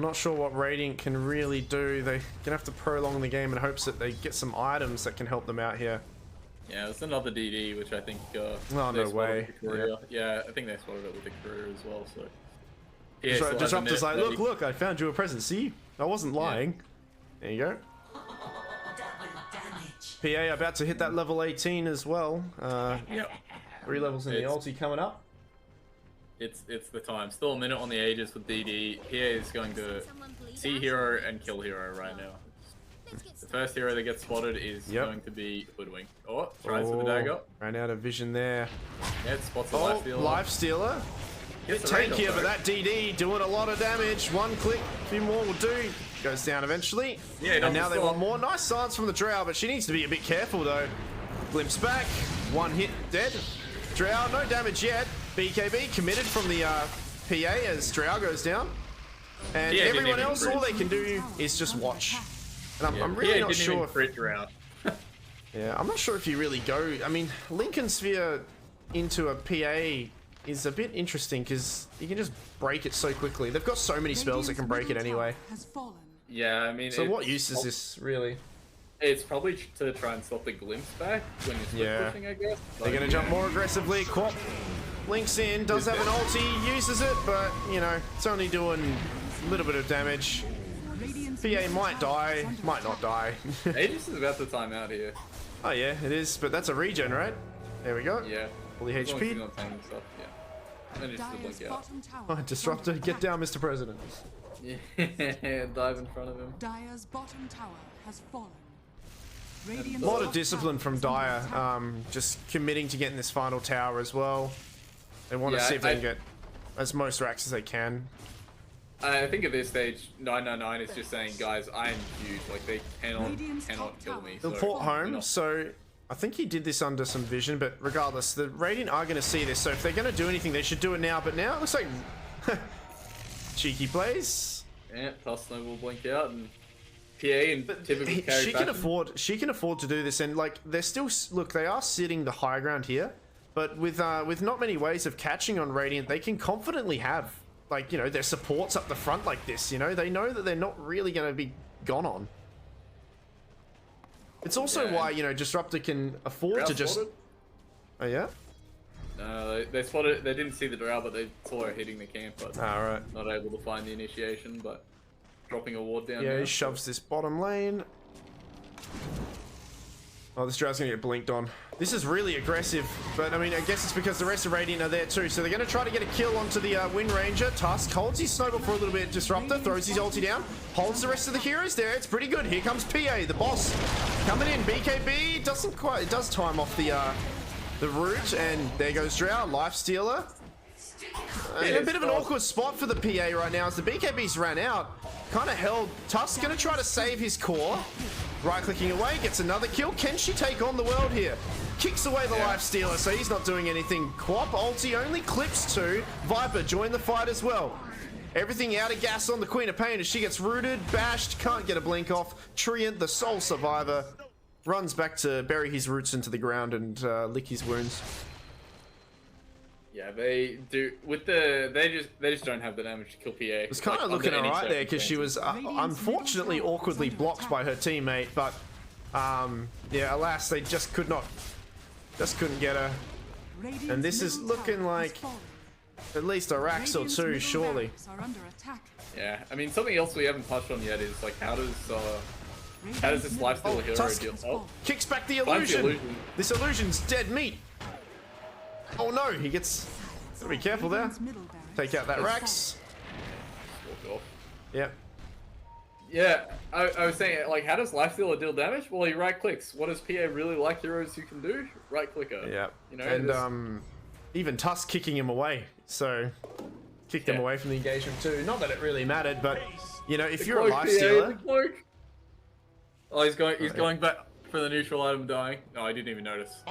not sure what Radiant can really do. They're gonna have to prolong the game in hopes that they get some items that can help them out here. Yeah, it's another DD, which I think. Oh, they no spotted way. with the career. Yeah, I think they spotted it with the career as well. So. Yeah, Disruptor's like, look, I found you a present. See, I wasn't lying. There you go. PA about to hit that level 18 as well. Yep. 3 levels in the ulti coming up. It's the time. Still a minute on the Aegis with DD. Here is going to see hero and kill hero right now. The first hero that gets spotted is going to be Hoodwink. Oh, tries for the dagger. Ran out of vision there. Yeah, it spots the life stealer. Life stealer. Bit tankier, but that DD doing a lot of damage. One click, a few more will do. Goes down eventually. Yeah, and now they want more. Nice silence from the Drow, but she needs to be a bit careful though. Glimpse back. One hit, dead. Drow, no damage yet. BKB committed from the PA as Drow goes down. And everyone else, all they can do is just watch. And I'm really not sure if... Yeah, I'm not sure if you really go... I mean, Lincoln Sphere into a PA is a bit interesting because you can just break it so quickly. They've got so many spells that can break it anyway. Yeah, I mean... So what use is this, really? It's probably to try and stop the glimpse back when you're split pushing, I guess. They're going to jump more aggressively. Quap links in, does have an ulti, uses it, but, you know, it's only doing a little bit of damage. PA might die, might not die. Aegis is about to time out here. Oh yeah, it is, but that's a regen, right? There we go. Yeah. Fully As long as HP. he's not tanking stuff, yeah. And just blink out. Oh, Disruptor, get down, Mr. President. Yeah, dive in front of him. Dire's bottom tower has fallen. A lot of discipline from Dire, just committing to getting this final tower as well. They want to see if they can get as most racks as they can. I think at this stage, 999 is just saying, guys, I am huge. Like, they cannot kill me. They'll port home, so I think he did this under some vision, but regardless, the Radiant are going to see this, so if they're going to do anything, they should do it now. But now it looks like cheeky plays. Yeah, plus Snowball blink out, and PA and typically carry she can afford to do this, and like they're still they are sitting the high ground here, but with not many ways of catching on Radiant, they can confidently have, like, you know, their supports up the front like this. You know, they know that they're not really going to be gone on. It's also why, you know, Disruptor can afford to just... Oh yeah? No, they spotted. They didn't see the Drow, but they saw her hitting the camp, but right. Not able to find the initiation, but dropping a ward down. Yeah, he shoves this bottom lane. Oh, this Drow's gonna get blinked on. This is really aggressive, but I mean, I guess it's because the rest of Radiant are there too. So they're gonna try to get a kill onto the Wind Ranger. Tusk holds his Snowball for a little bit. Disruptor throws his ulti down, holds the rest of the heroes there. It's pretty good. Here comes PA, the boss, coming in. BKB doesn't quite. It does time off the root, and there goes Drow, Life Stealer. A bit of an awkward spot for the PA right now as the BKB's ran out. Kind of held. Tusk's gonna try to save his core. Right-clicking away, gets another kill. Can she take on the world here? Kicks away the Life Stealer, so he's not doing anything. Quap ulti only clips 2. Viper joined the fight as well. Everything out of gas on the Queen of Pain as she gets rooted, bashed, can't get a blink off. Treant, the sole survivor, runs back to bury his roots into the ground and lick his wounds. Yeah, they do with the they just don't have the damage to kill PA. It was kind of looking alright there because she was unfortunately awkwardly blocked by her teammate, but yeah, alas, they just couldn't get her. And this is looking like at least a Rax or two, surely. Yeah, I mean, something else we haven't touched on yet is like how does this lifesteal hero deal? Oh, kicks back the illusion. This illusion's dead meat. Oh no, he gets... Gotta be careful there. Take out that Rax. Yep. Yeah, I was saying, like, how does Lifestealer deal damage? Well, he right-clicks. What does PA really like heroes who can do? Right-clicker. Yeah. You know, and even Tusk kicking him away. So, kicked him away from the engagement too. Not that it really mattered, but, you know, if you're a Lifestealer... Oh, he's going back for the neutral item dying. No, I didn't even notice.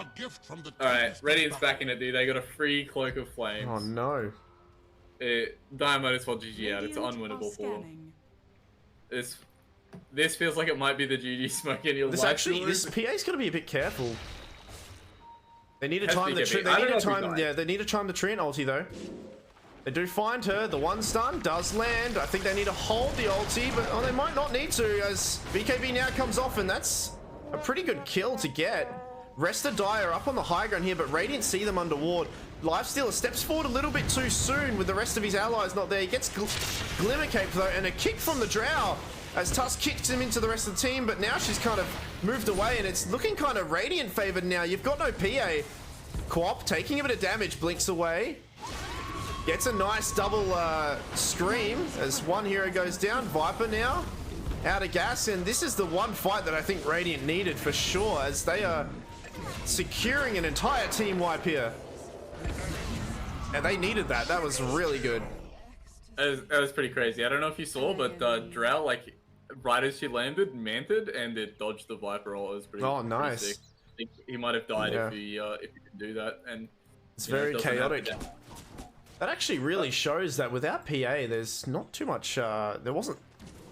Alright, Radiant's back in it, dude. They got a free Cloak of Flames. Oh no. Diamond is what GG out. It's unwinnable for them. This feels like it might be the GG smoke in your This life. actually, this PA's got to be a bit careful. They need to time the BKB. they need to time the Treant ulti though. They do find her. The one stun does land. I think they need to hold the ulti, but they might not need to as BKB now comes off, and that's a pretty good kill to get. Rest of Dire up on the high ground here, but Radiant see them under ward. Lifestealer steps forward a little bit too soon with the rest of his allies not there. He gets Glimmer Cape though, and a kick from the Drow as Tusk kicks him into the rest of the team, but now she's kind of moved away, and it's looking kind of Radiant favored now. You've got no PA. Quap taking a bit of damage, blinks away. Gets a nice double scream as one hero goes down. Viper now out of gas, and this is the one fight that I think Radiant needed for sure, as they are securing an entire team wipe here. And they needed that. That was really good. That was pretty crazy. I don't know if you saw, but Drow, like, right as she landed, manted, and it dodged the Viper ult. It was pretty, nice. pretty sick. I think he might have died if he could do that. And it's very chaotic. That actually really shows that without PA, there's not too much. There wasn't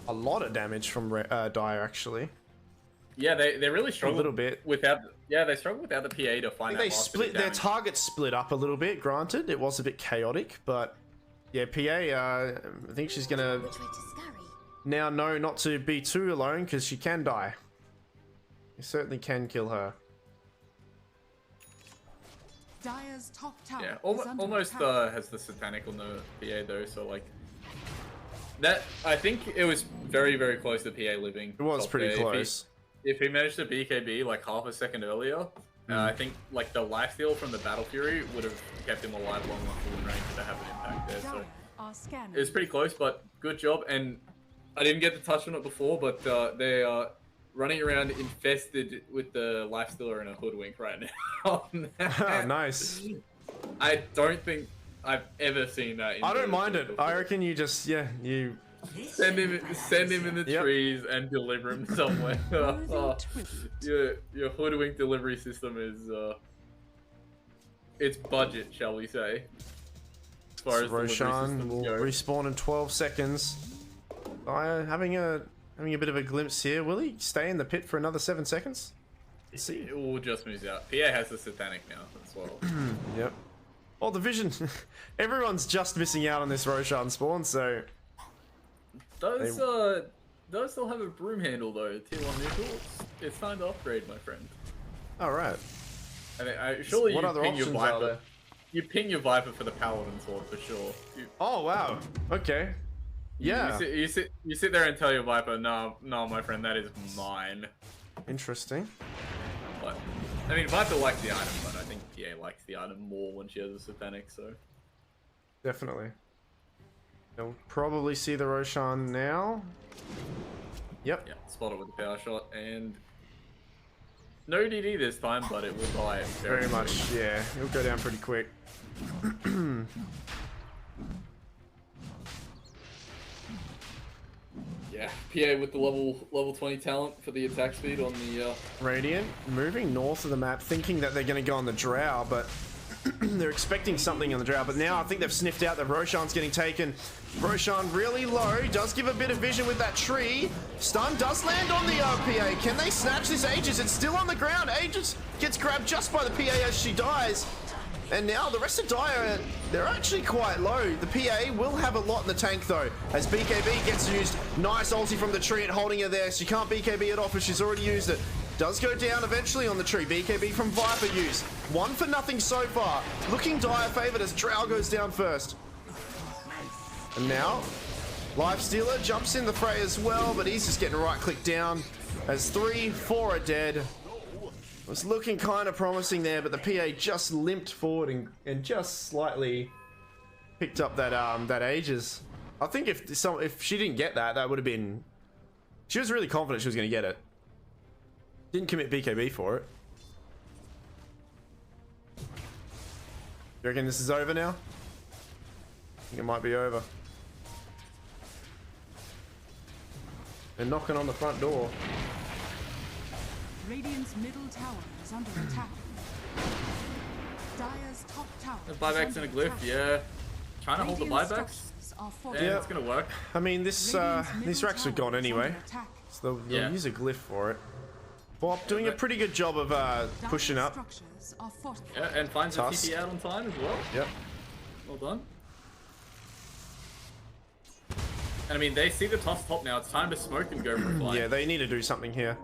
a lot of damage from Dire actually. Yeah, they really struggled a little bit without. Yeah, they struggled without the PA to find. They split their targets, split up a little bit. Granted, it was a bit chaotic, but yeah, PA. I think she's gonna now know not to be too alone because she can die. You certainly can kill her. Dire's top tower almost has the satanic on the PA though, so like that. I think it was very very close to PA living. It was pretty close. If he managed to BKB like half a second earlier, I think like the lifesteal from the Battle Fury would have kept him alive long enough for win range to have an impact there. So it was pretty close, but good job. And I didn't get to touch on it before, but they are running around infested with the lifestealer and a hoodwink right now. Nice. I don't think I've ever seen that. I don't mind it. Before. I reckon you just you send him in the trees and deliver him somewhere. Your hoodwink delivery system is it's budget, shall we say? As far as Roshan will respawn in 12 seconds. Having a bit of a glimpse here. Will he stay in the pit for another 7 seconds? Let's see. It will just moves out. PA has the satanic now as well. Yep. Oh, the vision. Everyone's just missing out on this Roshan spawn, so. Does still have a broom handle though? Tier 1 neutral. It's time to upgrade, my friend. All right. I mean, surely what you other ping your options are there? Viper. You ping your Viper for the Paladin sword for sure. Oh wow. Okay. Yeah. You sit there and tell your Viper, no, my friend, that is mine. Interesting. But I mean, Viper likes the item, but I think PA likes the item more when she has a satanic. So definitely. They'll probably see the Roshan now. Yep. Yeah, spot it with the power shot, and no DD this time, but it will die very much. Yeah, it'll go down pretty quick. Yeah, PA with the level 20 talent for the attack speed on the Radiant moving north of the map, thinking that they're going to go on the Drow, but they're expecting something on the Drow. But now I think they've sniffed out that Roshan's getting taken. Roshan really low, does give a bit of vision with that tree. Stun does land on the PA. Can they snatch this Aegis? It's still on the ground. Aegis gets grabbed just by the PA as she dies. And now the rest of Dire, they're actually quite low. The PA will have a lot in the tank though, as BKB gets used. Nice ulti from the tree and holding her there. She can't BKB it off as she's already used it. Does go down eventually on the tree. BKB from Viper use. 1 for nothing so far. Looking Dire favored as Drow goes down first. And now, Lifestealer jumps in the fray as well, but he's just getting right click down as 3, 4 are dead. Was looking kind of promising there, but the PA just limped forward and just slightly picked up that that Aegis. I think if she didn't get that, that would have been. She was really confident she was going to get it. Didn't commit BKB for it. You reckon this is over now? I think it might be over. They're knocking on the front door. Radiant's middle tower is under attack. Dire's top tower. The buybacks in a glyph, yeah. trying to hold the Radiant buybacks, structures are and fortified. it's gonna work. I mean, these racks are gone anyway, so they'll Yeah. use a glyph for it. Bop doing a pretty good job of pushing up. Structures are fortified. Yeah, and finds the Tusk. TP out on time as well. Yep. Well done. And I mean, they see the toss top now. It's time to smoke and go for a fly. Yeah, they need to do something here.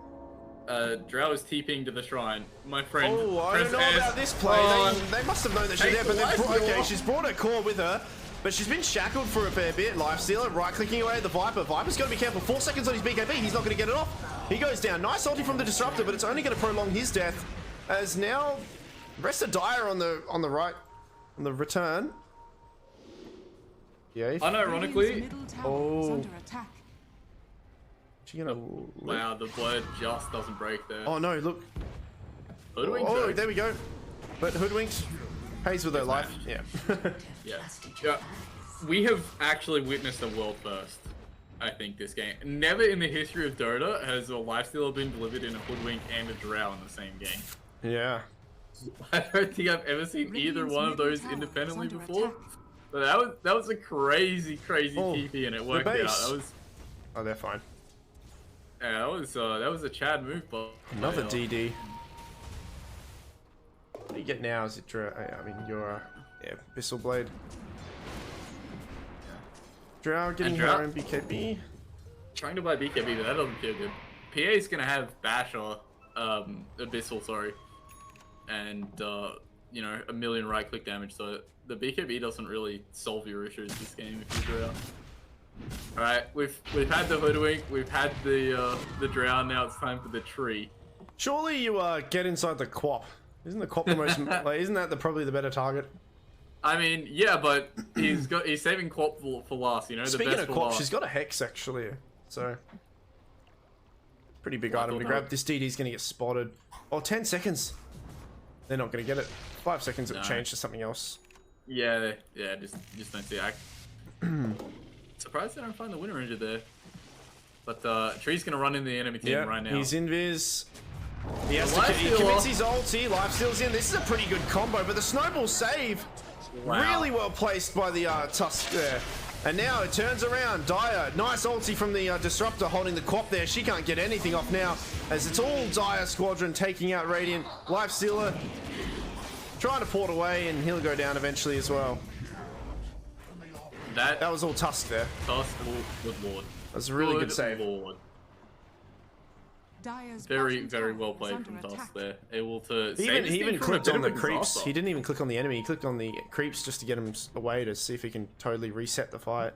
Drow is TPing to the shrine. My friend. Oh, I don't press know S. about this play. Oh, They must have known that she's take there, but the life okay, stealer. she's brought her core with her, but she's been shackled for a fair bit. Lifestealer, right-clicking away at the Viper. Viper's got to be careful. 4 seconds on his BKB. He's not going to get it off. He goes down. Nice ulti from the Disruptor, but it's only going to prolong his death. As now, rest of Dire on the right, on the return. Yeah. Unironically, Radiant's middle tower is Oh. under attack. She gonna? wow, the blade just doesn't break there. Oh no! Look. Hoodwink Oh, though. there we go. But Hoodwinked pays with her life. Yeah. Yeah. We have actually witnessed a world first, I think, this game. Never in the history of Dota has a lifestealer been delivered in a Hoodwink and a Drow in the same game. Yeah. I don't think I've ever seen either one of those independently before. But that was a crazy Oh, TP and it worked out. base. That was Oh, they're fine. yeah, that was a Chad move, but Another DD. What do you get now? Is it I mean, your yeah, Bissell Blade. Drow getting And Drow- her own BKB. trying to buy BKB, but that doesn't feel good. PA's gonna have Basher, Abyssal, sorry, and you know, a million right click damage, so the BKB doesn't really solve your issues this game if you Drow. Alright, we've had the Hoodwink, we've had the Drow, now it's time for the tree. Surely you get inside the Quap. Isn't the Quap the most like? Isn't that probably the better target? I mean, yeah, but he's saving Quap for last, you know, Speaking the best of for Quap, last. she's got a Hex actually, so pretty big Well, I item to thought grab. that- This DD's gonna get spotted. Oh, 10 seconds. They're not gonna get it. 5 seconds it'll No. change to something else. Yeah, just don't see it. Surprised they don't find the winner injured there. But Tree's gonna run in the enemy team Yeah, right now. he's invis. He has The to. He lifestealer. commits his ulti. Lifesteal's in. This is a pretty good combo, but the snowball save Wow. really well placed by the Tusk there. And now it turns around. Dire, nice ulti from the Disruptor holding the Quap there. She can't get anything off now, as it's all Dire Squadron taking out Radiant. Lifestealer trying to port away, and he'll go down eventually as well. That That was all Tusk there. Tusk, good lord. That's a really good save. Lord. Dire's Very, bottom very tower well is played under from attack. Tusk there. Able to He save even, his he team even from a clicked bit on of the a creeps. disaster. He didn't even click on the enemy. He clicked on the creeps just to get him away to see if he can totally reset the fight.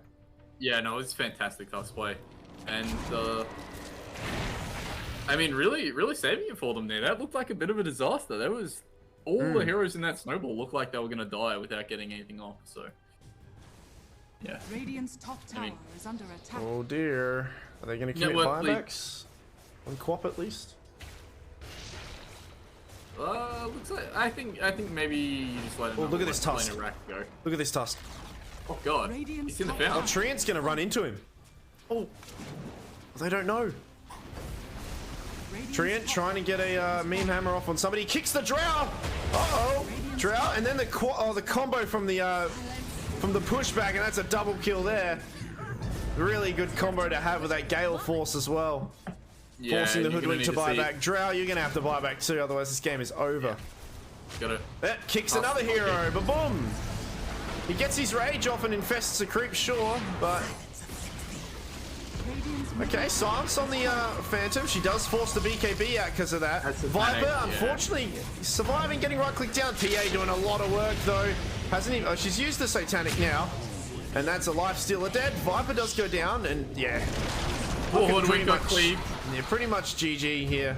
Yeah, no, it's fantastic Tusk play. And, I mean, really saving it for them there. That looked like a bit of a disaster. There was... All the heroes in that snowball looked like they were going to die without getting anything off, so... Yeah. Radiant's top tower mean- is under attack. Oh dear. Are they going to commit well, buybacks? On Quap at least? Looks like... I think maybe you just let him... Oh, look at this Tusk. Rack go. Look at this Tusk. Oh, God. Radiant's He's in the top Oh, foul. Treant's going to run into him. Oh. They don't know. Radiant's Treant top trying to get a meme hammer off on somebody. Kicks the Drow. Uh-oh. Drow. And then the combo from the pushback, and that's a double kill there. Really good combo to have with that Gale Force as well. Yeah, Forcing the you're gonna Hoodwink need to buy see- back. Drow, you're going to have to buy back too, otherwise this game is over. Gotta... That kicks Oh, another okay. hero, but boom! He gets his rage off and infests the creep, sure, but... Radiant's Okay, silence on the Phantom. She does force the BKB out because of that. That's a Viper, panic, yeah. unfortunately, surviving, getting right click down. PA doing a lot of work, though. Hasn't even... Oh, she's used the Satanic now. And that's a lifestealer dead. Viper does go down, and yeah. Poor Looking Hoodwink pretty got much- cleaved. Yeah, pretty much GG here.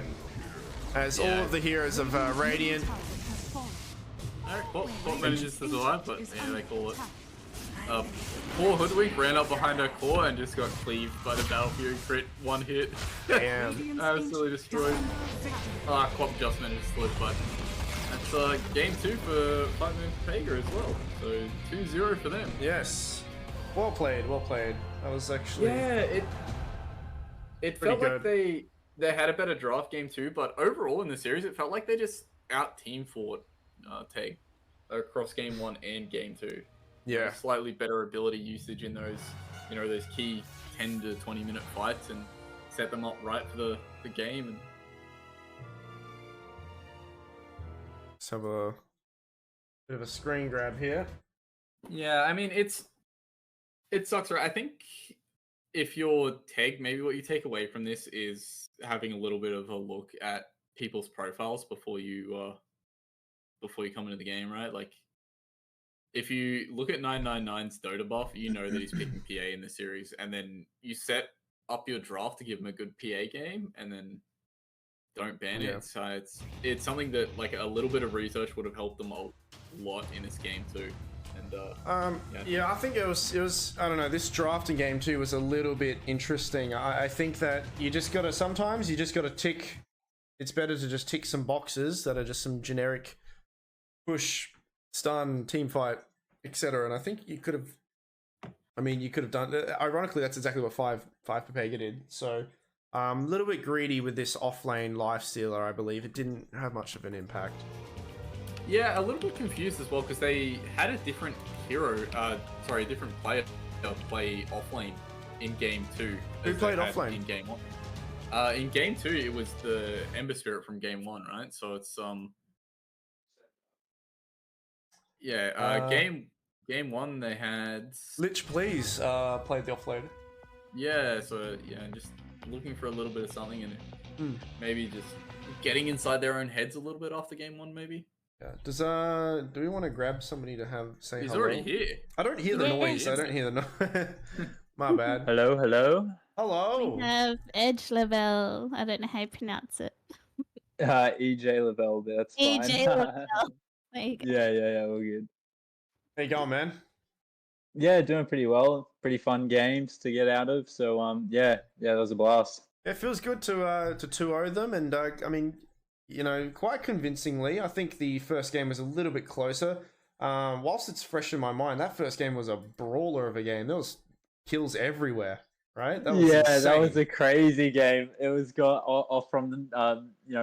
As all Yeah. of the heroes of Radiant... tower has fallen. Alright, Quap manages to survive, but yeah, they call it. Poor Hoodwink ran up behind her core and just got cleaved by the Battlefield crit. One hit. Damn. Radiant's Absolutely ancient destroyed. is under victory. Quap just managed to slip, but that's game 2 for FivePepega as well. So 2-0 for them. Yes. Well played, well played. That was actually... Yeah, it Pretty felt like good. they had a better draft game 2, but overall in the series it felt like they just out team fought TEG across game 1 and game 2. Yeah. slightly better ability usage in those, those key 10 to 20-minute fights and set them up right for the game. And Let's have a bit of a screen grab here. yeah, I mean, it sucks, right? I think if you're TEG, maybe what you take away from this is having a little bit of a look at people's profiles before you come into the game, right? Like, if you look at 999's Dota buff, you know that he's picking PA in the series, and then you set up your draft to give him a good PA game, and then don't ban it. So it's something that like a little bit of research would have helped them a lot in this game too. And yeah, I think it was I don't know, this drafting game too was a little bit interesting. I think that sometimes you just gotta tick. It's better to just tick some boxes that are just some generic push, stun, team fight, etc. And I think you could have done. Ironically, that's exactly what FivePepega did. So a little bit greedy with this offlane lifestealer. I believe it didn't have much of an impact. Yeah, a little bit confused as well because they had a different different player play offlane in game 2. Who played offlane in game 1? In game 2, it was the Ember Spirit from game 1, right? So it's game 1 they had Lich Please played the offlane. Yeah, so yeah, just looking for a little bit of something and maybe just getting inside their own heads a little bit after game 1, maybe. Yeah. Do we want to grab somebody to say He's hello? already here. I don't hear the noise. I don't hear the noise. My bad. Hello. Hello. We have Edge Level. I don't know how you pronounce it. EJ Lavelle, that's fine. EJ Level. There you go. Yeah, all good. How you going, man? Yeah, doing pretty well. Pretty fun games to get out of. So yeah, that was a blast. It feels good to 2-0 them, and I mean, quite convincingly. I think the first game was a little bit closer. Whilst it's fresh in my mind, that first game was a brawler of a game. There was kills everywhere, right? That was insane. That was a crazy game. It was got off from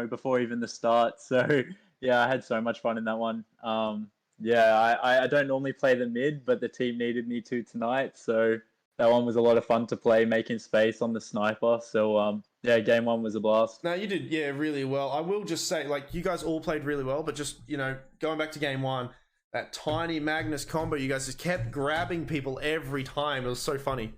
before even the start. So yeah, I had so much fun in that one. I don't normally play the mid, but the team needed me to tonight, so that one was a lot of fun to play, making space on the sniper. So game 1 was a blast. No, you did, really well. I will just say, like, you guys all played really well, but just, going back to game 1, that tiny Magnus combo, you guys just kept grabbing people every time. It was so funny.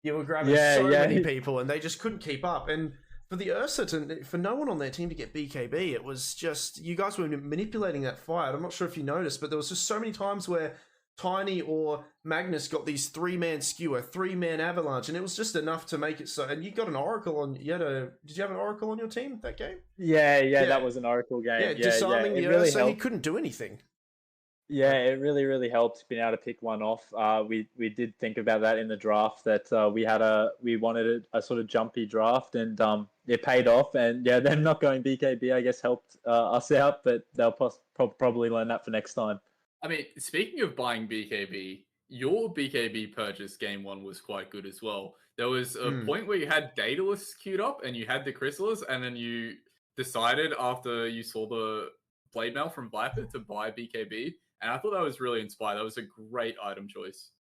You were grabbing many people, and they just couldn't keep up. And for the Ursa, for no one on their team to get BKB, it was just, you guys were manipulating that fight. I'm not sure if you noticed, but there was just so many times where Tiny or Magnus got these 3-man skewer, 3-man avalanche, and it was just enough to make it so. And you got an Oracle on. Did you have an Oracle on your team that game? Yeah, that was an Oracle game. Yeah, disarming the Ursa, so he couldn't do anything. Yeah, it really helped being able to pick one off. We did think about that in the draft, that we wanted a sort of jumpy draft, and it paid off. And yeah, them not going BKB, I guess, helped us out, but they'll probably learn that for next time. I mean, speaking of buying BKB, your BKB purchase game 1 was quite good as well. There was a point where you had Daedalus queued up and you had the Chrysalis, and then you decided after you saw the Blade Mail from Viper to buy BKB, and I thought that was really inspired. That was a great item choice.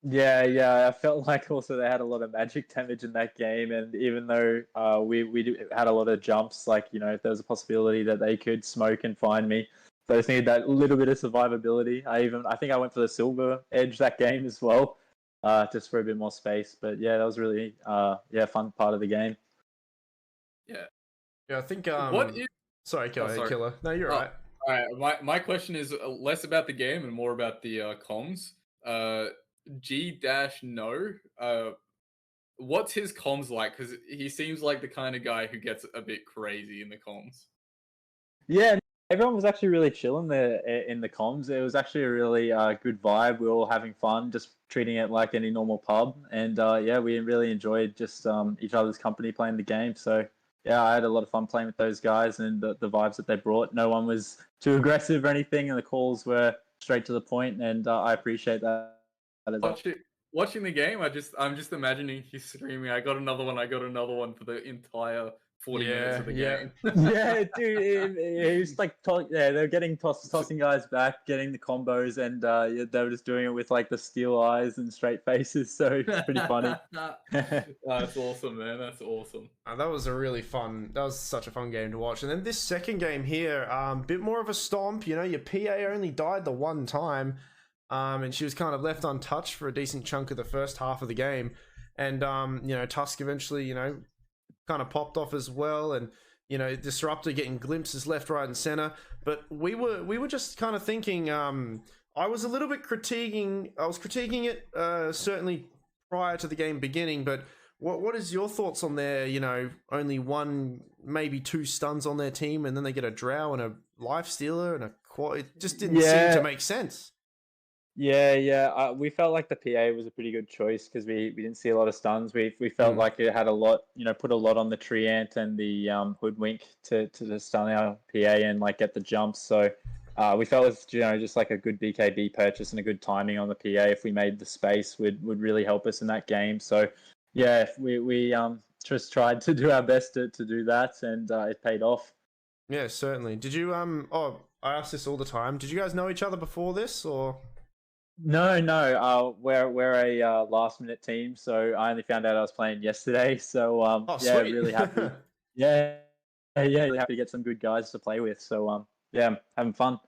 Yeah, I felt like also they had a lot of magic damage in that game, and even though we had a lot of jumps, like, if there was a possibility that they could smoke and find me, so I just needed that little bit of survivability. I think I went for the silver edge that game as well, just for a bit more space. But yeah, that was really fun part of the game. Yeah, I think sorry, sorry. Killer. No, you're right. All right, my question is less about the game and more about the comms. G-No, what's his comms like? Because he seems like the kind of guy who gets a bit crazy in the comms. Yeah, everyone was actually really chill in the comms. It was actually a really good vibe. We were all having fun, just treating it like any normal pub. And we really enjoyed just each other's company playing the game. So yeah, I had a lot of fun playing with those guys and the vibes that they brought. No one was too aggressive or anything, and the calls were straight to the point, and I appreciate that as well. Watching the game, I'm just imagining he's screaming, I got another one for the entire 40 minutes of the yeah. game. Yeah, dude, it was like, yeah, they're getting tossing guys back, getting the combos, and yeah, they were just doing it with like the steel eyes and straight faces, so it's pretty funny. That's awesome, man. That's awesome. That was a really fun. That was such a fun game to watch. And then this second game here, bit more of a stomp. You know, your PA only died the one time, and she was kind of left untouched for a decent chunk of the first half of the game. And you know, Tusk eventually, you know, kind of popped off as well, and you know, Disruptor getting glimpses left, right, and center. But we were just kind of thinking. I was a little bit critiquing. I was critiquing it certainly prior to the game beginning. But what is your thoughts on their, you know, only one, maybe two stuns on their team, and then they get a drow and a life stealer and a quad? It just didn't seem to make sense. Yeah. We felt like the PA was a pretty good choice because we didn't see a lot of stuns. We felt like it had a lot, you know, put a lot on the Treant and the Hoodwink to stun our PA and like get the jumps. So we felt with, you know, just like a good BKB purchase and a good timing on the PA, if we made the space, would really help us in that game. So yeah, we just tried to do our best to do that, and it paid off. Yeah, certainly. Did you oh, I ask this all the time. Did you guys know each other before this, or? No. We're a last minute team, so I only found out I was playing yesterday. So yeah, sweet. really happy. yeah, really happy to get some good guys to play with. So yeah, I'm having fun.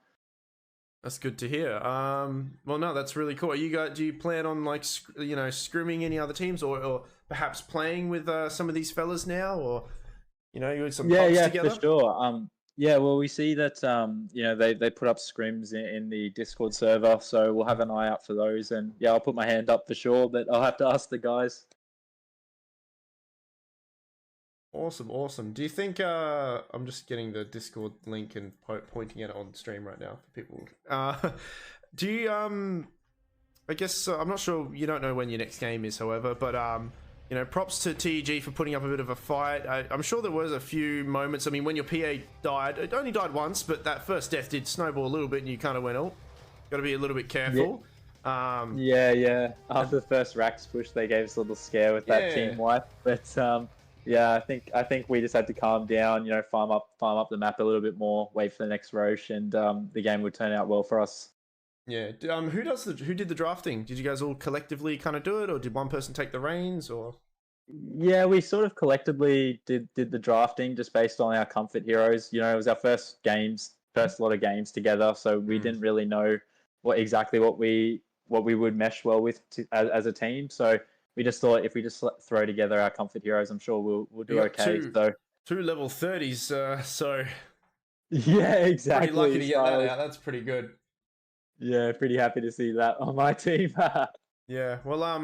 That's good to hear. Well, no, that's really cool. Do you plan on like you know, scrimming any other teams, or perhaps playing with some of these fellas now, or you know, you had some pubs together? For sure. Yeah, well, we see that you know, they put up scrims in the Discord server, so we'll have an eye out for those. And yeah, I'll put my hand up for sure, but I'll have to ask the guys. Awesome. Do you think I'm just getting the Discord link and pointing at it on stream right now for people. Do you I guess I'm not sure, you don't know when your next game is, however, but you know, props to TEG for putting up a bit of a fight. I'm sure there was a few moments. I mean, when your PA died, it only died once, but that first death did snowball a little bit, and you kind of went, oh, got to be a little bit careful. Yeah. After the first Rax push, they gave us a little scare with that team wipe. But yeah, I think we just had to calm down. You know, farm up the map a little bit more, wait for the next Roche, and the game would turn out well for us. Yeah. Who did the drafting? Did you guys all collectively kind of do it, or did one person take the reins, or? Yeah, we sort of collectively did the drafting just based on our comfort heroes. You know, it was our first lot of games together, so we didn't really know what we would mesh well with as a team. So we just thought if we just throw together our comfort heroes, I'm sure we'll do okay. Two level 30s, so yeah, exactly. Pretty lucky to get that out. That's pretty good. Yeah, pretty happy to see that on my team. Yeah, well,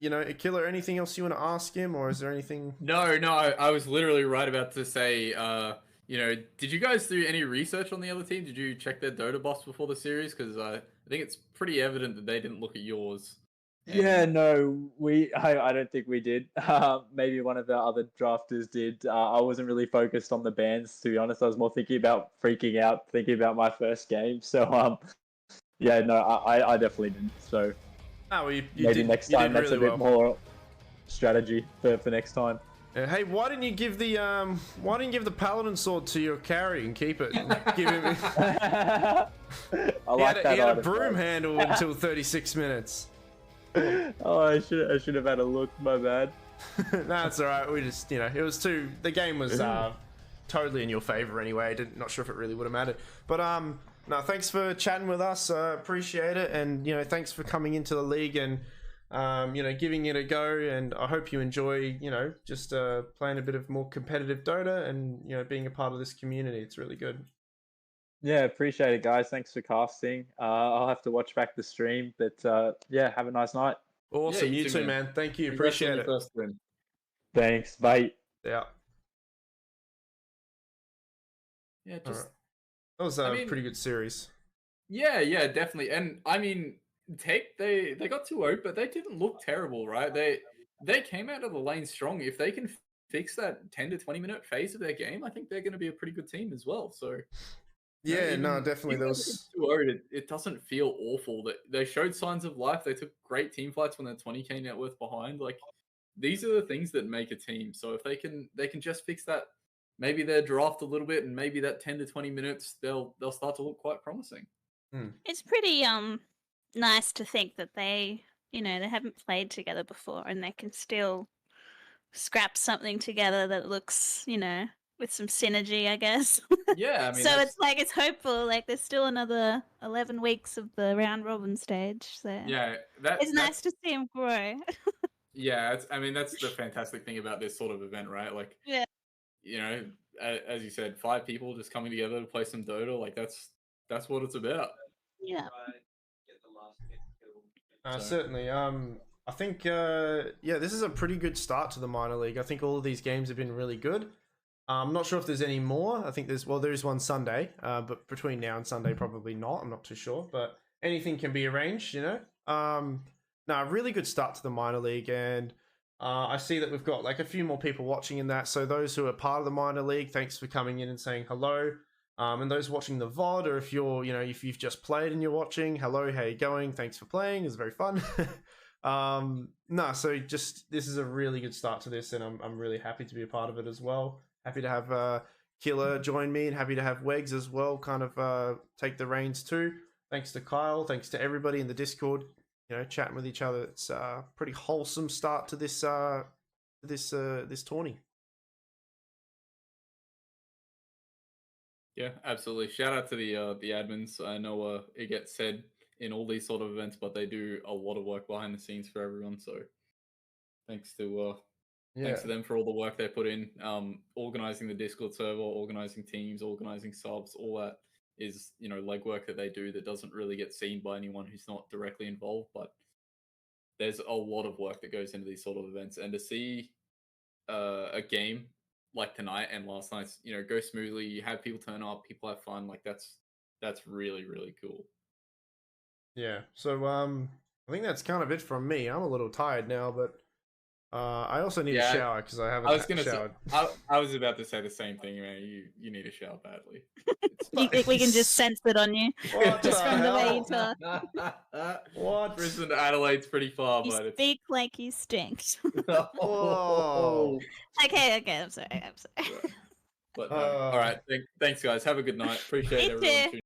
you know, Killerre, anything else you want to ask him, or is there anything? No, I was literally right about to say, you know, did you guys do any research on the other team? Did you check their Dota boss before the series? Because I think it's pretty evident that they didn't look at yours. Yeah, no, I don't think we did. Maybe one of the other drafters did. I wasn't really focused on the bans, to be honest. I was more thinking about freaking out, thinking about my first game. So, yeah, no, I definitely didn't. So maybe next time that's really a bit more strategy for next time. Hey, why didn't you give the paladin sword to your carry and keep it? Give him. He had a broom handle until 36 minutes. Oh, I should have had a look. My bad. Nah, it's all right. We just, you know, the game was totally in your favor anyway. Not sure if it really would have mattered, but no, thanks for chatting with us. Appreciate it, and you know, thanks for coming into the league and you know, giving it a go. And I hope you enjoy, you know, just playing a bit of more competitive Dota and, you know, being a part of this community. It's really good. Yeah, appreciate it, guys. Thanks for casting. I'll have to watch back the stream, but yeah, have a nice night. Awesome, you too, man. Thank you. Appreciate it. Thanks. Bye. Yeah. Yeah, just. That was a pretty good series. Yeah, definitely. And I mean, TEG, they got 2-0, but they didn't look terrible, right? They came out of the lane strong. If they can fix that 10 to 20 minute phase of their game, I think they're going to be a pretty good team as well. So yeah, no, definitely. There was 2-0, it doesn't feel awful. That they showed signs of life. They took great team fights when they're 20k net worth behind. Like, these are the things that make a team. So if they can just fix that, maybe their draft a little bit, and maybe that 10 to 20 minutes, they'll start to look quite promising. It's pretty nice to think that they haven't played together before and they can still scrap something together that looks, with some synergy, I guess. Yeah, I mean, so it's like it's hopeful. Like there's still another 11 weeks of the round robin stage. So yeah, it's nice to see them grow. Yeah, I mean that's the fantastic thing about this sort of event, right? Like, Yeah. As you said, 5 people just coming together to play some Dota, like that's what it's about. Yeah. Certainly. I think this is a pretty good start to the minor league. I think all of these games have been really good. I'm not sure if there's any more. I think there's one Sunday, but between now and Sunday probably not. I'm not too sure, but anything can be arranged, No, really good start to the minor league, and I see that we've got like a few more people watching in that. So those who are part of the minor league, thanks for coming in and saying hello. And those watching the VOD, or if you're, if you've just played and you're watching, hello, how you going? Thanks for playing. It's very fun. So just this is a really good start to this, and I'm really happy to be a part of it as well. Happy to have Killerre join me, and happy to have Wegs as well, kind of take the reins too. Thanks to Kyle, thanks to everybody in the Discord, chatting with each other. It's a pretty wholesome start to this this tourney. Yeah, absolutely. Shout out to the admins. I know it gets said in all these sort of events, but they do a lot of work behind the scenes for everyone. So thanks to them for all the work they put in, organizing the Discord server, organizing teams, organizing subs. All that is legwork that they do that doesn't really get seen by anyone who's not directly involved. But there's a lot of work that goes into these sort of events, and to see a game like tonight and last night's, go smoothly, you have people turn up, people have fun, like that's really, really cool. Yeah, so I think that's kind of it from me. I'm a little tired now, but I also need a shower because I haven't showered. I was about to say the same thing, man. You need a shower badly. We can just sense it on you. Just from the way you talk. What? Brisbane to Adelaide's pretty far, You but speak like you stink. Whoa. Okay, I'm sorry. But all right, thanks guys. Have a good night. Appreciate You everyone too. tuning